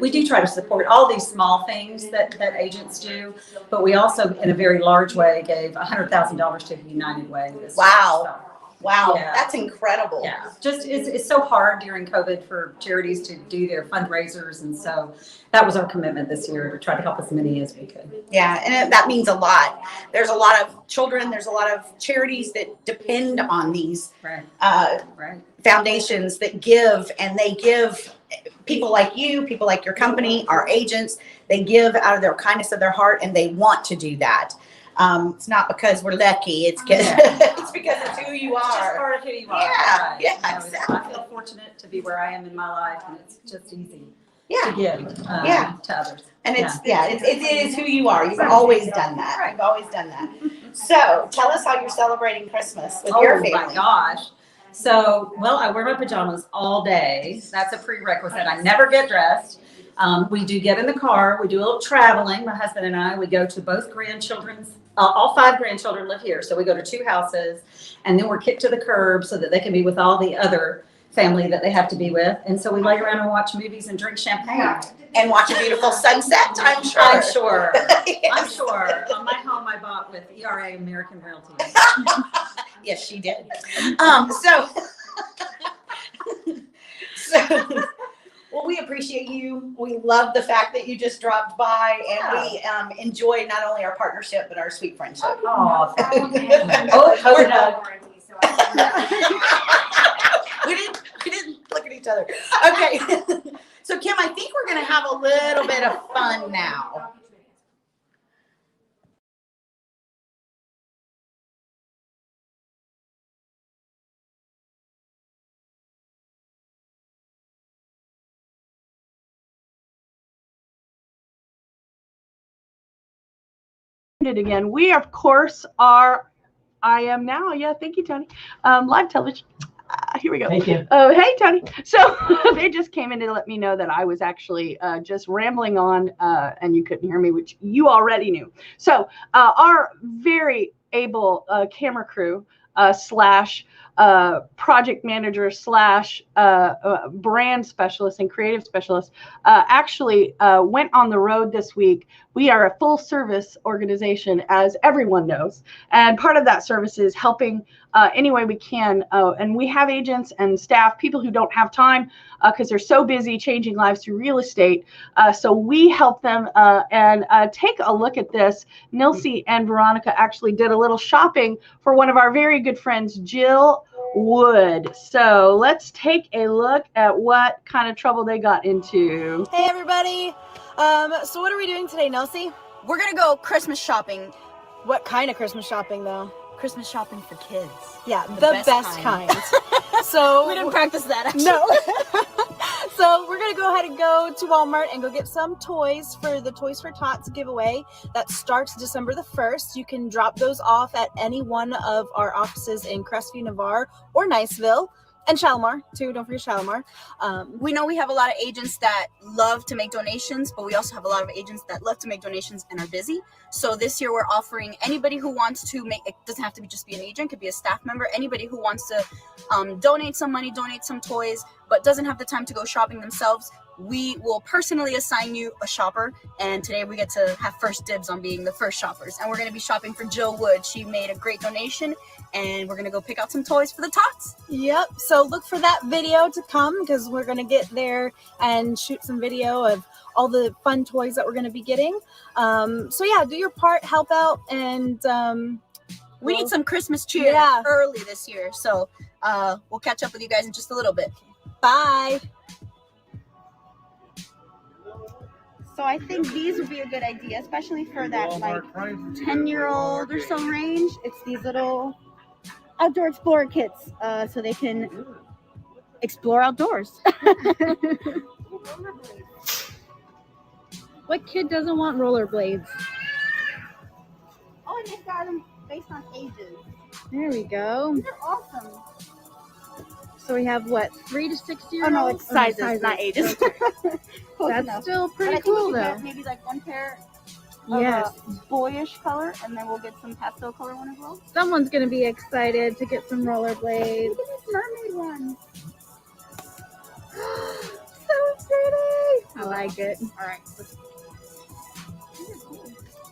do try to support all these small things that yeagents do, but we also, in a very large way, gave $100,000 to United Way this year. Wow. Wow, Yeah. that's incredible. Yeah, just it's so hard during COVID for charities to do their fundraisers, and so that was our commitment this year, to try to help as many as we could. Yeah, and that means a lot. There's a lot of children, there's a lot of charities that depend on these foundations that give, and they give people like you, people like your company, our agents, they give out of their kindness of their heart, and they want to do that. It's not because we're lucky. It's because it's because it's who you are. It's just part of who you are. Yeah, Right. yeah, exactly. I feel fortunate to be where I am in my life, and it's just easy Yeah. to give to others. And it is who you are. You've always done that. You've always done that. So tell us how you're celebrating Christmas with your family. Oh my gosh. So, I wear my pajamas all day. That's a prerequisite. I never get dressed. We do get in the car. We do a little traveling. My husband and I, we go to both grandchildren's. All 5 grandchildren live here. So we go to 2 houses, and then we're kicked to the curb so that they can be with all the other family that they have to be with. And so we lay around and watch movies and drink champagne. And watch a beautiful sunset, I'm sure. I'm sure. Yes. I'm sure. On my home, I bought with ERA American Realty. Yes, she did. Well, we appreciate you. We love the fact that you just dropped by, and we enjoy not only our partnership but our sweet friendship. Oh, we didn't look at each other. Okay. So Kim, I think we're gonna have a little bit of fun now. It again. We of course are. I am now. Yeah, thank you, Tony. Live television. Here we go. Thank you. Oh, hey, Tony. So they just came in to let me know that I was actually just rambling on, and you couldn't hear me, which you already knew. So our very able camera crew slash project manager slash brand specialist and creative specialist actually went on the road this week. We are a full service organization, as everyone knows, and part of that service is helping any way we can. And we have agents and staff, people who don't have time because they're so busy changing lives through real estate. So we help them and take a look at this. Nilce and Veronica actually did a little shopping for one of our very good friends, Jill Wood. So let's take a look at what kind of trouble they got into. Hey everybody. So what are we doing today, Nilce? We're gonna go Christmas shopping. What kind of Christmas shopping though? Christmas shopping for kids. Yeah, the best kind. So we didn't practice that actually. No. So we're gonna go ahead and go to Walmart and go get some toys for the Toys for Tots giveaway that starts December the 1st. You can drop those off at any one of our offices in Crestview, Navarre, or Niceville. And Shalimar, too. Don't forget Shalimar. We know we have a lot of agents that love to make donations, but we also have a lot of agents that love to make donations and are busy. So this year we're offering anybody who wants to make, it doesn't have to be just be an agent, it could be a staff member, anybody who wants to donate some money, donate some toys, but doesn't have the time to go shopping themselves. We will personally assign you a shopper, and today we get to have first dibs on being the first shoppers. And we're going to be shopping for Jill Wood. She made a great donation, and we're going to go pick out some toys for the tots. Yep, so look for that video to come because we're going to get there and shoot some video of all the fun toys that we're going to be getting. So yeah, do your part, help out, and we need some Christmas cheer early this year. So we'll catch up with you guys in just a little bit. Bye. So I think these would be a good idea, especially for that like 10-year-old or so range. It's these little outdoor explorer kits, so they can explore outdoors. What kid doesn't want rollerblades? Oh, and they've got them based on ages. There we go. These are awesome. So we have what, 3 to 6 years? Oh no, it's sizes, not ages. That's enough. still pretty But I think cool we can though. get maybe like one pair of Yes. a boyish color, and then we'll get some pastel color one as well. Someone's gonna be excited to get some rollerblades. Look at this mermaid one. So pretty. I like it. All right.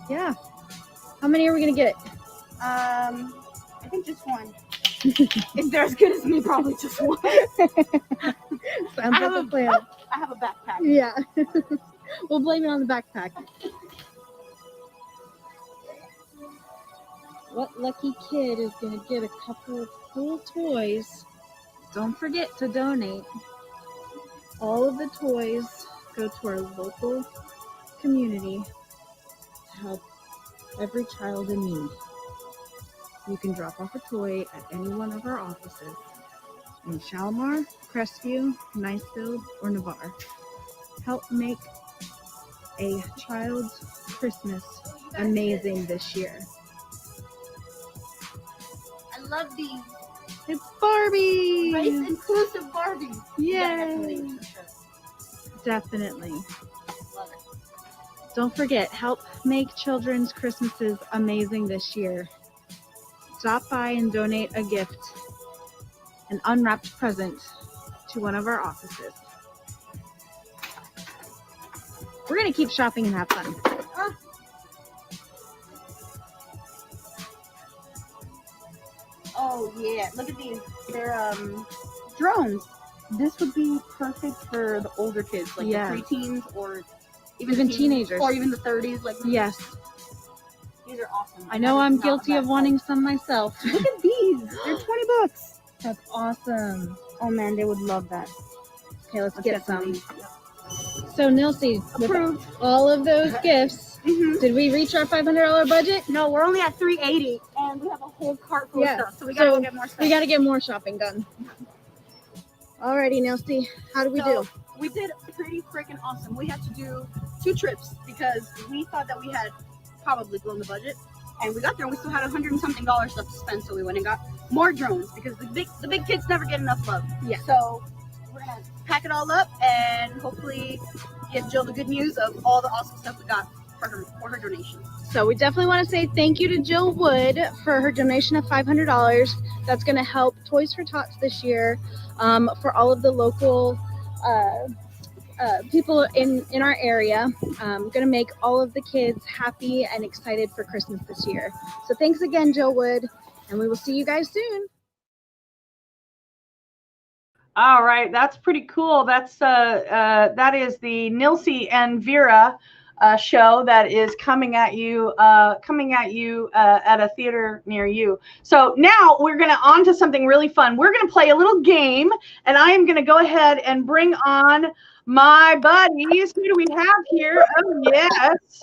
Yeah. How many are we gonna get? I think just one. If they're as good as me, probably just one. Sounds like a plan. I have a backpack. Yeah. We'll blame it on the backpack. What lucky kid is going to get a couple of cool toys? Don't forget to donate. All of the toys go to our local community to help every child in need. You can drop off a toy at any one of our offices in Shalimar, Crestview, Niceville, or Navarre. Help make a child's Christmas amazing this year. I love these. It's Barbie! Race inclusive Barbie. Yay! Definitely. Love it. Don't forget, help make children's Christmases amazing this year. Stop by and donate a gift, an unwrapped present, to one of our offices. We're going to keep shopping and have fun. Oh yeah, look at these. They're drones. this would be perfect for the older kids, like Yes. the preteens or Even the teens, teenagers. or even the 30s. Like Yes. these are awesome. I know I'm guilty of wanting some myself. Look at these. They're $20. That's awesome. Oh man, they would love that. Okay, let's get some. So Nilsi, with Approved. all of those gifts, did we reach our $500 budget? No, we're only at $380, and we have a whole cart full of stuff. So we gotta go get more stuff. We gotta get more shopping done. Alrighty, Nilsi, how do we do? We did pretty freaking awesome. We had to do 2 trips because we thought that we had probably blown the budget, and we got there and we still had $100 and something left to spend. So we went and got more drones because the big kids never get enough love. Yeah. So we're gonna pack it all up and hopefully give Jill the good news of all the awesome stuff we got for her donation. So we definitely want to say thank you to Jill Wood for her donation of $500. That's going to help Toys for Tots this year, for all of the local people in our area. Going to make all of the kids happy and excited for Christmas this year. So thanks again, Jill Wood, and we will see you guys soon. All right, that's pretty cool. That is the Nilsi and Vera show that is coming at you at a theater near you. So now we're going to on to something really fun. We're going to play a little game, and I am going to go ahead and bring on my buddies. Who do we have here? Oh, yes.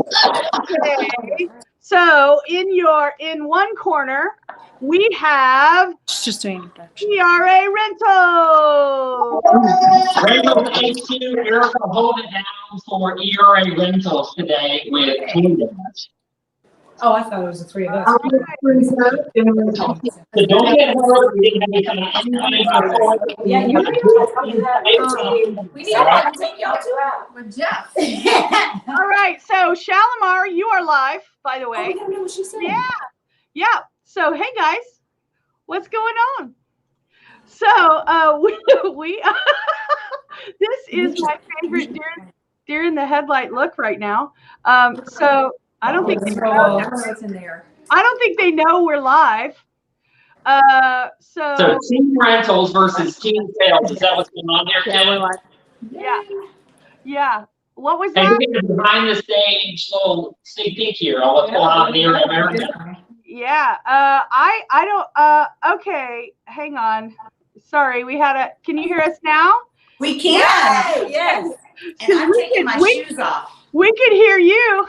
Okay. So in one corner, we have PRA Rental. Rental HQ, Erica holding it down for ERA Rentals today with Kingdom. Oh, I thought it was the 3 of us. So don't get hurt. We didn't have any kind of Yeah, you we need to take y'all 2 out with Jeff. All right, so Shalimar, you are live, by the way. Oh, we don't know what she said. Yeah. So hey guys, what's going on? So we this is my favorite deer in the headlight look right now. So I don't think they know. What's in there? I don't think they know we're live. So Team Rentals versus Team Sales. Is that what's going on here, Ken? Yeah. What was And that? we get a behind the stage little sneak peek here on what's going on here in America. Yeah. I don't. Okay. Hang on. Sorry. Can you hear us now? We can. Yes. And I'm taking my shoes off. We can hear you.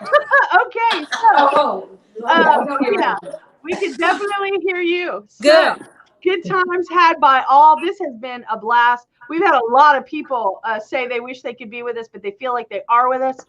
Okay. So, yeah, we can definitely hear you. So, good times had by all. This has been a blast. We've had a lot of people say they wish they could be with us, but they feel like they are with us.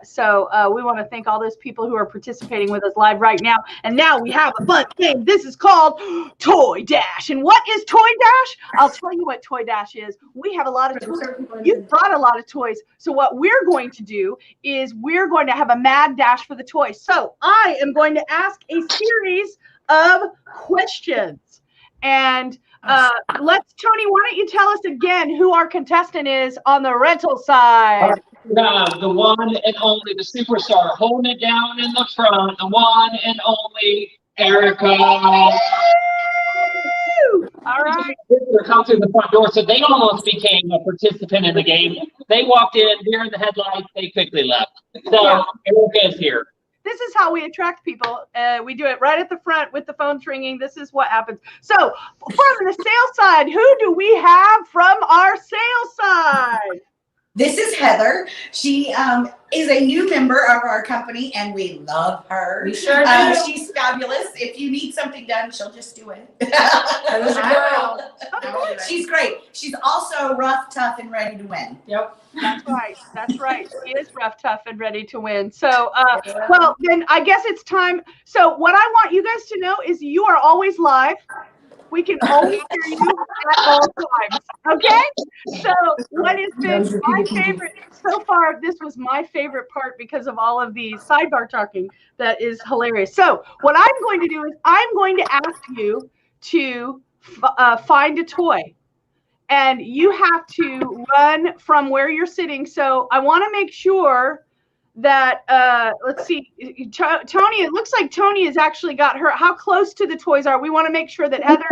So we want to thank all those people who are participating with us live right now. And now we have a fun game. This is called Toy Dash. And what is Toy Dash? I'll tell you what Toy Dash is. We have a lot of toys. You've brought a lot of toys. So what we're going to do is we're going to have a mad dash for the toys. So I am going to ask a series of questions. And Tony, why don't you tell us again who our contestant is on the rental side? The one and only, the superstar, holding it down in the front, the one and only Erica. All right. They come through the front door, so they almost became a participant in the game. They walked in, deer in the headlights, they quickly left. So Erica is here. This is how we attract people. We do it right at the front with the phones ringing. This is what happens. So from the sales side, who do we have from our sales side? This is Heather. She is a new member of our company, and we love her. We sure do. She's fabulous. If you need something done, she'll just do it. Heather's a girl. She's great. She's also rough, tough, and ready to win. Yep. That's right. That's right. She is rough, tough, and ready to win. So, well, then I guess it's time. So what I want you guys to know is you are always live. We can always hear you at all times. Okay? So what has been my favorite so far, this was my favorite part because of all of the sidebar talking that is hilarious. So what I'm going to do is I'm going to ask you to find a toy. And you have to run from where you're sitting. So I want to make sure that let's see, Tony. It looks like Tony has actually got her. How close to the toys are we? Want to make sure that Heather.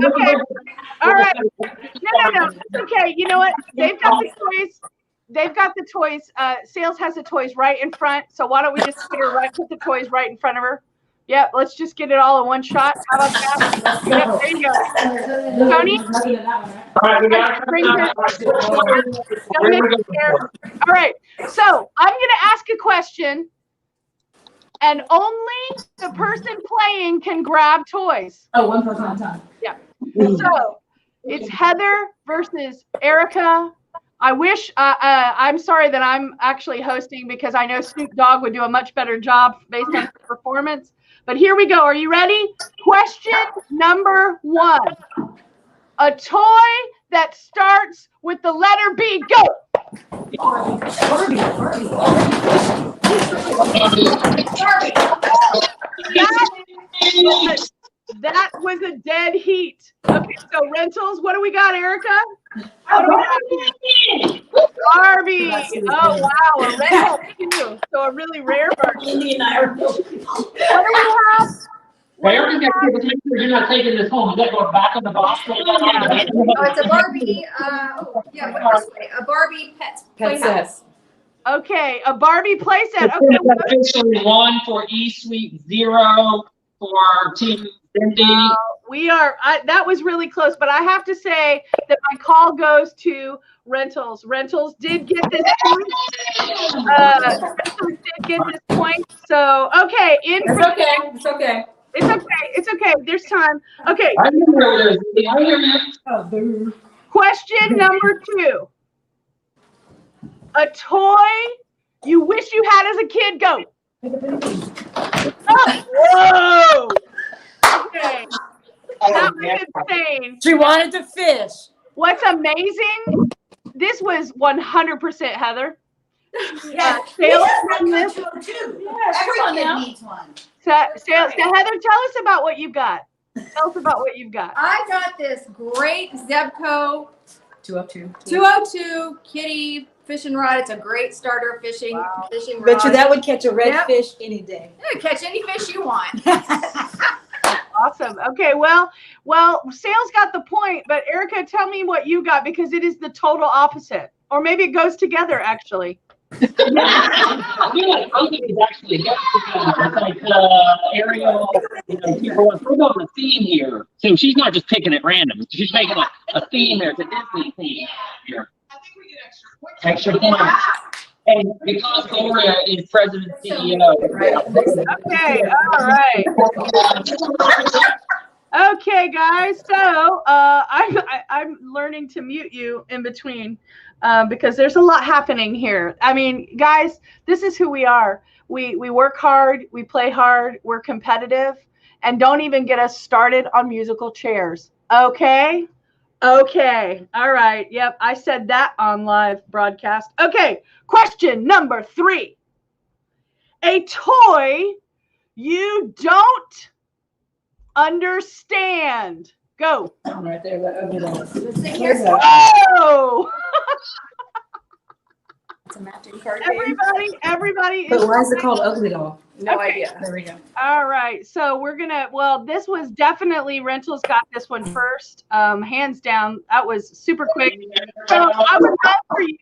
Okay. All right. No. It's okay. You know what? They've got the toys. They've got the toys. Sales has the toys right in front. So why don't we just put the toys right in front of her? Yep. Let's just get it all in one shot. How about that? Yep. There you go. Tony. All right. So I'm going to ask a question, and only the person playing can grab toys. Oh, one person at a time. Yeah. So it's Heather versus Erica. I wish, I'm sorry that I'm actually hosting because I know Snoop Dogg would do a much better job based on his performance. But here we go. Are you ready? Question number 1. A toy that starts with the letter B. Go. That was a dead heat. Okay, so rentals. What do we got, Erica? What do we got? Barbie. Oh wow, a rental too. So a really rare Barbie. What do we have? Erica's got to make sure you're not taking this home. You got to go back in the box. Oh, it's a Barbie. A Barbie pet playhouse. Okay, a Barbie playset. Okay. Officially 1 for E-Suite, 0 for Team Cindy. We are. That was really close, but I have to say that my call goes to Rentals. Rentals did get this point. Rentals did get this point. So okay, It's okay. It's okay. It's okay. It's okay. There's time. Okay. I hear you. Question number 2. A toy you wish you had as a kid. Go. Oh, whoa. Okay. That was insane. She wanted to fish. What's amazing? This was 100% Heather. Sales from this. Every kid needs one. So Heather, tell us about what you've got. Tell us about what you've got. I got this great Zebco 202 kitty fishing rod. It's a great starter fishing rod. Bet you that would catch a red fish any day. Yeah, catch any fish you want. Awesome. Okay, well, Sales got the point, but Erica, tell me what you got because it is the total opposite. Or maybe it goes together actually. I feel like something is actually it's like Ariel, we're going a theme here. So she's not just picking at random. She's making a theme there. It's a Disney theme here. Extra points. And because Gloria is president CEO. Okay, all right. Okay, guys. So I'm learning to mute you in between because there's a lot happening here. I mean, guys, this is who we are. We work hard, we play hard, we're competitive, and don't even get us started on musical chairs. Okay. Okay. All right. Yep. I said that on live broadcast. Okay. Question number 3. A toy you don't understand. Go. Right there. Whoa! It's a matching card. Everybody. But why is it called Ugly Doll? No idea. There we go. All right. So we're going to, this was definitely Rentals got this one first. Hands down. That was super quick. So I would love for you,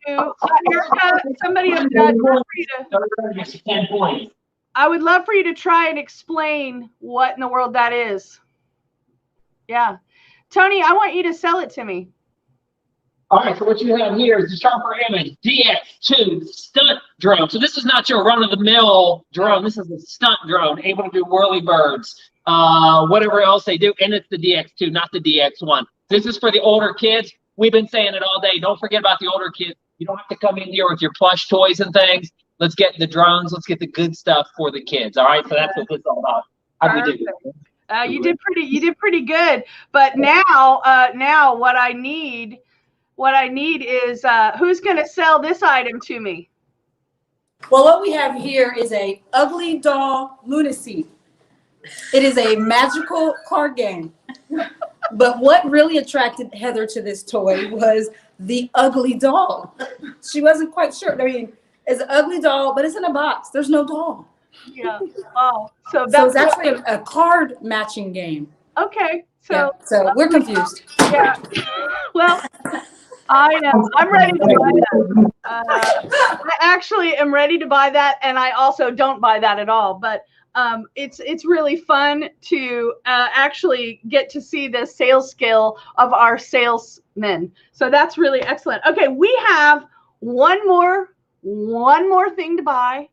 Erica, somebody up there, I would love for you to try and explain what in the world that is. Yeah. Tony, I want you to sell it to me. All right, so what you have here is the Sharper Image DX2 stunt drone. So this is not your run-of-the-mill drone. This is a stunt drone, able to do whirlybirds, whatever else they do. And it's the DX2, not the DX1. This is for the older kids. We've been saying it all day. Don't forget about the older kids. You don't have to come in here with your plush toys and things. Let's get the drones. Let's get the good stuff for the kids. All right, so that's what this is all about. How do we do? You did pretty good. But now what I need is who's going to sell this item to me? Well, what we have here is a Ugly Doll Lunacy. It is a magical card game. But what really attracted Heather to this toy was the ugly doll. She wasn't quite sure. I mean, it's an ugly doll, but it's in a box. There's no doll. Yeah. Oh, so So it's actually a card matching game. okay. Yeah, so we're confused. Yeah. Well, I know. I'm ready to buy that. I actually am ready to buy that, and I also don't buy that at all. But it's really fun to actually get to see the sales skill of our salesmen. So that's really excellent. Okay, we have one more thing to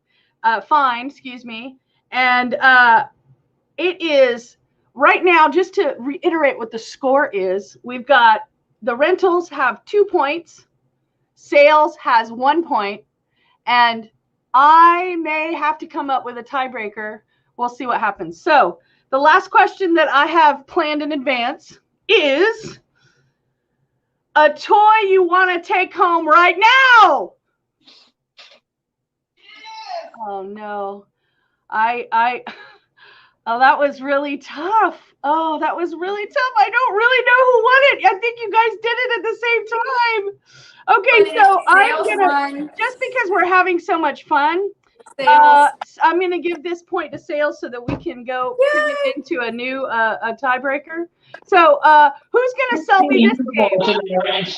find, excuse me, and it is right now. Just to reiterate what the score is, we've got the rentals have 2 points, sales has 1 point, and I may have to come up with a tiebreaker. We'll see what happens. So the last question that I have planned in advance is a toy you want to take home right now. Oh no. Oh, that was really tough. Oh, that was really tough. I don't really know who won it. I think you guys did it at the same time. Okay, so I'm gonna, just because we're having so much fun, I'm gonna give this point to sales so that we can go into a new a tiebreaker. So who's gonna sell me this game?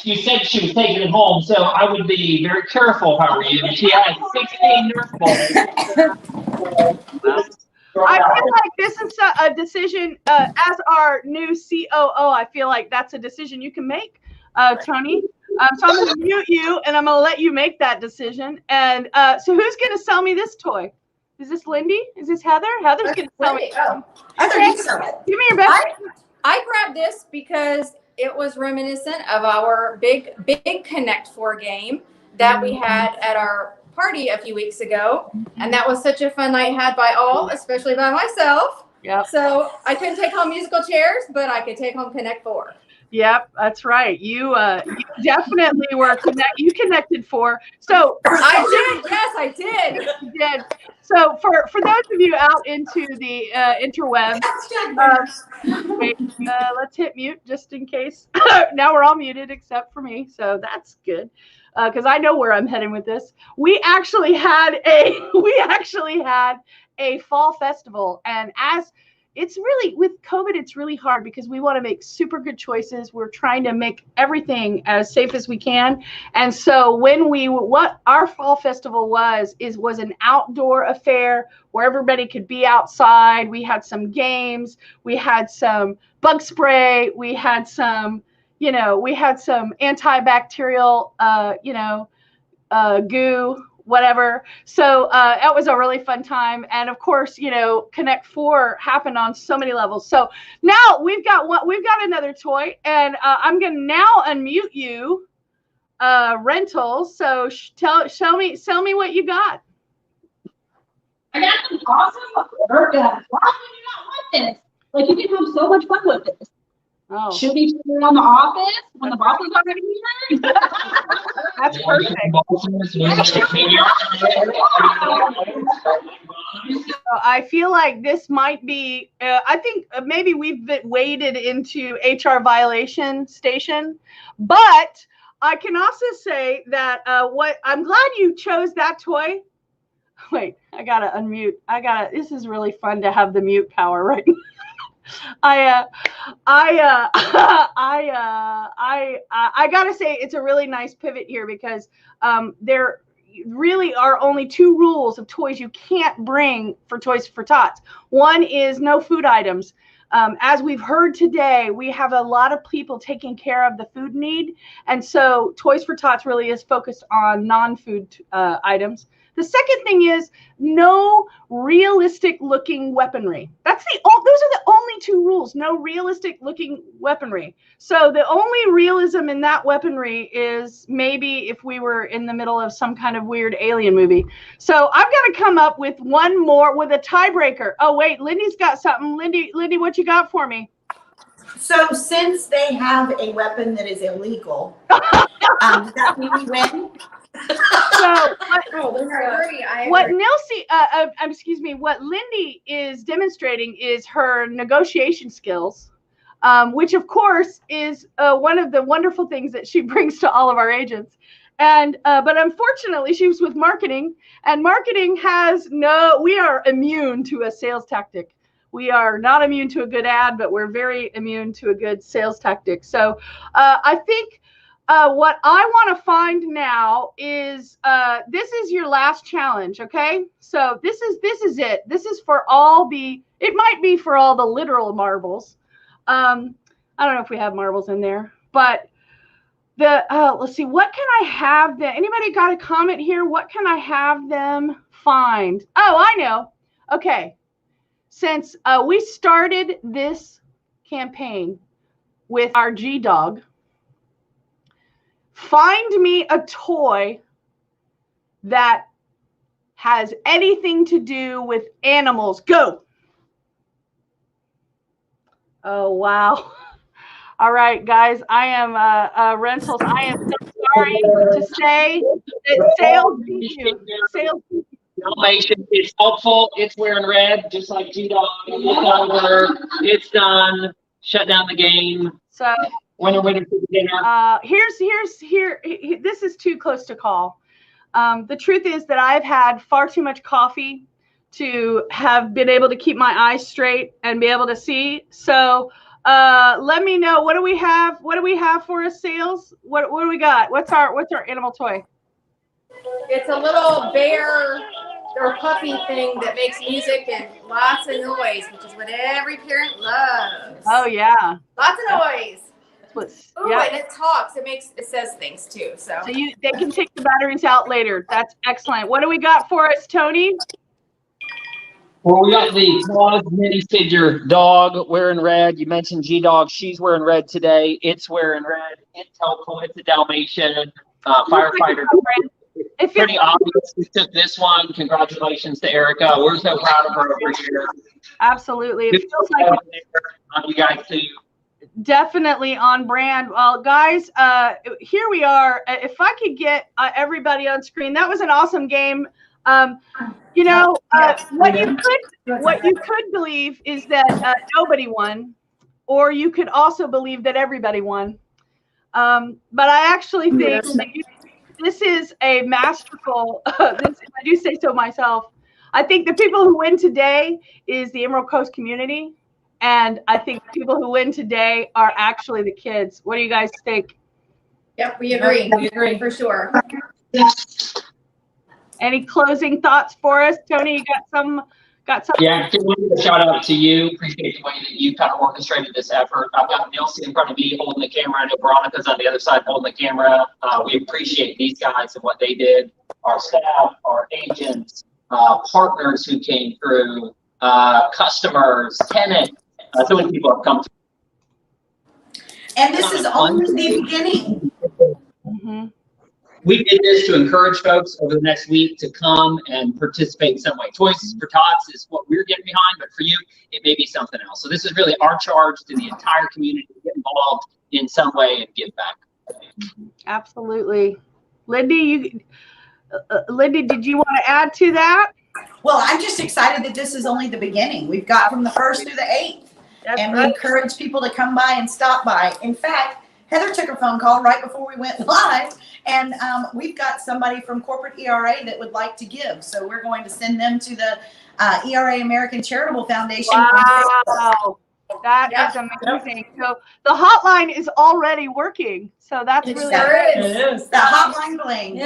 You said she was taking it home, so I would be very careful if I were you. She has 16 Nerf balls. I feel like this is a decision, as our new COO, I feel like that's a decision you can make, Tony. So I'm going to mute you, and I'm going to let you make that decision. And so who's going to sell me this toy? Is this Lindy? Is this Heather? Heather's going to sell me. Heather, Okay. you sell it. Give me your best. I grabbed this because it was reminiscent of our big Connect 4 game that we had at our party a few weeks ago, and that was such a fun night had by all, especially by myself. Yep. So I couldn't take home musical chairs, but I could take home Connect 4. Yep, that's right. You definitely were connected for. So I did. Yes, I did. You did. So for those of you out into the interwebs, wait, let's hit mute just in case. Now we're all muted except for me, so that's good. Because I know where I'm heading with this. We actually had a fall festival, and as it's really with COVID, it's really hard because we want to make super good choices. We're trying to make everything as safe as we can, and so what our fall festival was an outdoor affair where everybody could be outside. We had some games, we had some bug spray, we had some. We had some antibacterial, goo, whatever. So that was a really fun time. And of course, Connect 4 happened on so many levels. So now we've got another toy, and I'm going to now unmute you, Rentals. So sell me what you got. I got some awesome work done. Why would you not want this? Like, you can have so much fun with this. Oh. Should we turn around the office when the boss is already here? That's perfect. So I feel like this might be, I think maybe we've been waded into HR violation station, but I can also say that I'm glad you chose that toy. Wait, I gotta unmute. This is really fun to have the mute power right now. I gotta say it's a really nice pivot here because there really are only 2 rules of toys you can't bring for Toys for Tots. One is no food items. As we've heard today, we have a lot of people taking care of the food need, and so Toys for Tots really is focused on non-food items. The second thing is no realistic looking weaponry. Those are the only 2 rules. No realistic looking weaponry. So the only realism in that weaponry is maybe if we were in the middle of some kind of weird alien movie. So I've got to come up with one more with a tiebreaker. Oh wait, Lindy's got something. Lindy, what you got for me? So since they have a weapon that is illegal, does that mean we win? So what Nilsi, what Lindy is demonstrating is her negotiation skills. which of course is one of the wonderful things that she brings to all of our agents. And but unfortunately, she was with marketing, and marketing has we are immune to a sales tactic. We are not immune to a good ad, but we're very immune to a good sales tactic. So I think what I want to find now is this is your last challenge, okay? So this is it. This is for all it might be for all the literal marbles. I don't know if we have marbles in there, but let's see, what can I have them? Anybody got a comment here? What can I have them find? Oh, I know. Okay. Since we started this campaign with our G-Dog, find me a toy that has anything to do with animals. Go. Oh, wow. All right, guys, I am Rentals. I am so sorry to say that sales Dalmatian, it's helpful. It's wearing red, just like G-Dog. It's over. It's done. Shut down the game. So winner for dinner. This is too close to call. The truth is that I've had far too much coffee to have been able to keep my eyes straight and be able to see. So let me know, what do we have for us, sales? What do we got? What's our animal toy? It's a little bear or puppy thing that makes music and lots of noise, which is what every parent loves. Oh yeah, lots of noise. Ooh, yeah. And it talks. It says things too. So they can take the batteries out later. That's excellent. What do we got for us, Tony? Well, we got the Claus minifigure dog wearing red. You mentioned G-Dog. She's wearing red today. It's wearing red. It's helpful. It's a Dalmatian firefighter. It's pretty obvious we took this one. Congratulations to Erica. We're so proud of her over here. Absolutely. It feels like you guys too. Definitely on brand. Well, guys, here we are. If I could get everybody on screen, that was an awesome game. You know, what you could believe is that nobody won, or you could also believe that everybody won. But I actually think this is a masterful. If I do say so myself, I think the people who win today is the Emerald Coast community, and I think the people who win today are actually the kids. What do you guys think? Yep, we agree. We agree for sure. Any closing thoughts for us, Tony? You got some? Yeah, just wanted to shout out to you. Appreciate the way that you kind of orchestrated this effort. I've got Nelson in front of me holding the camera. I know Veronica's on the other side holding the camera. We appreciate these guys and what they did. Our staff, our agents, partners who came through, customers, tenants. So many people have come through. And this is only the beginning. Mm-hmm. We did this to encourage folks over the next week to come and participate in some way. Toys for Tots is what we're getting behind, but for you, it may be something else. So this is really our charge to the entire community to get involved in some way and give back. Absolutely. Lindy, did you want to add to that? Well, I'm just excited that this is only the beginning. We've got from the 1st through the 8th. And we encourage people to come by and stop by. In fact, Heather took a phone call right before we went live, and we've got somebody from corporate ERA that would like to give. So we're going to send them to the ERA American Charitable Foundation. Wow, that is amazing. So the hotline is already working. So that's really good. It is. The hotline bling.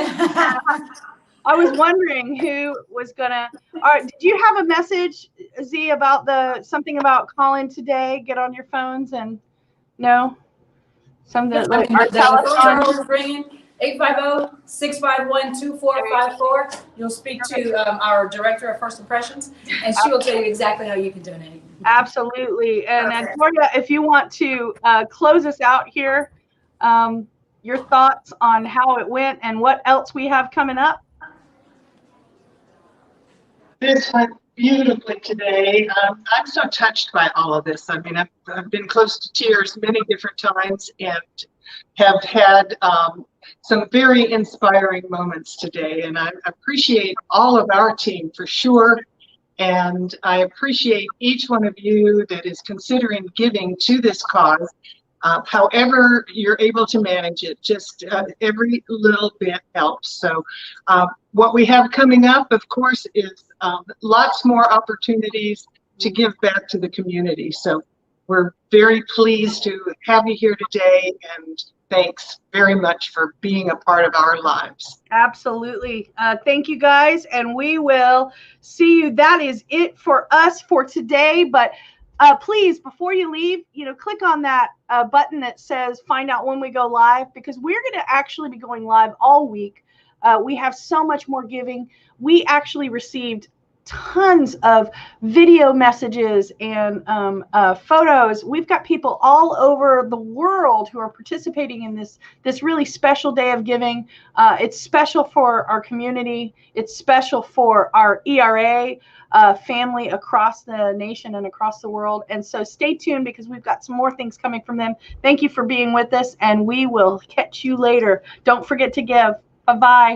I was wondering who was gonna. All right, did you have a message, Z, about something about calling today? Get on your phones and no. Something like our telephone is ringing, 850-651-2454. You'll speak to our director of First Impressions, and she will tell you exactly how you can donate. Absolutely. And Victoria, if you want to close us out here, your thoughts on how it went and what else we have coming up. This went beautifully today. I'm so touched by all of this. I mean, I've been close to tears many different times and have had some very inspiring moments today. And I appreciate all of our team for sure. And I appreciate each one of you that is considering giving to this cause. However you're able to manage it, just every little bit helps. So what we have coming up, of course, is lots more opportunities to give back to the community. So we're very pleased to have you here today, and thanks very much for being a part of our lives. Absolutely. Thank you guys, and we will see you. That is it for us for today. But please, before you leave, click on that button that says find out when we go live, because we're going to actually be going live all week. We have so much more giving. We actually received tons of video messages and photos. We've got people all over the world who are participating in this really special day of giving. It's special for our community. It's special for our ERA family across the nation and across the world. And so stay tuned, because we've got some more things coming from them. Thank you for being with us, and we will catch you later. Don't forget to give. Bye-bye.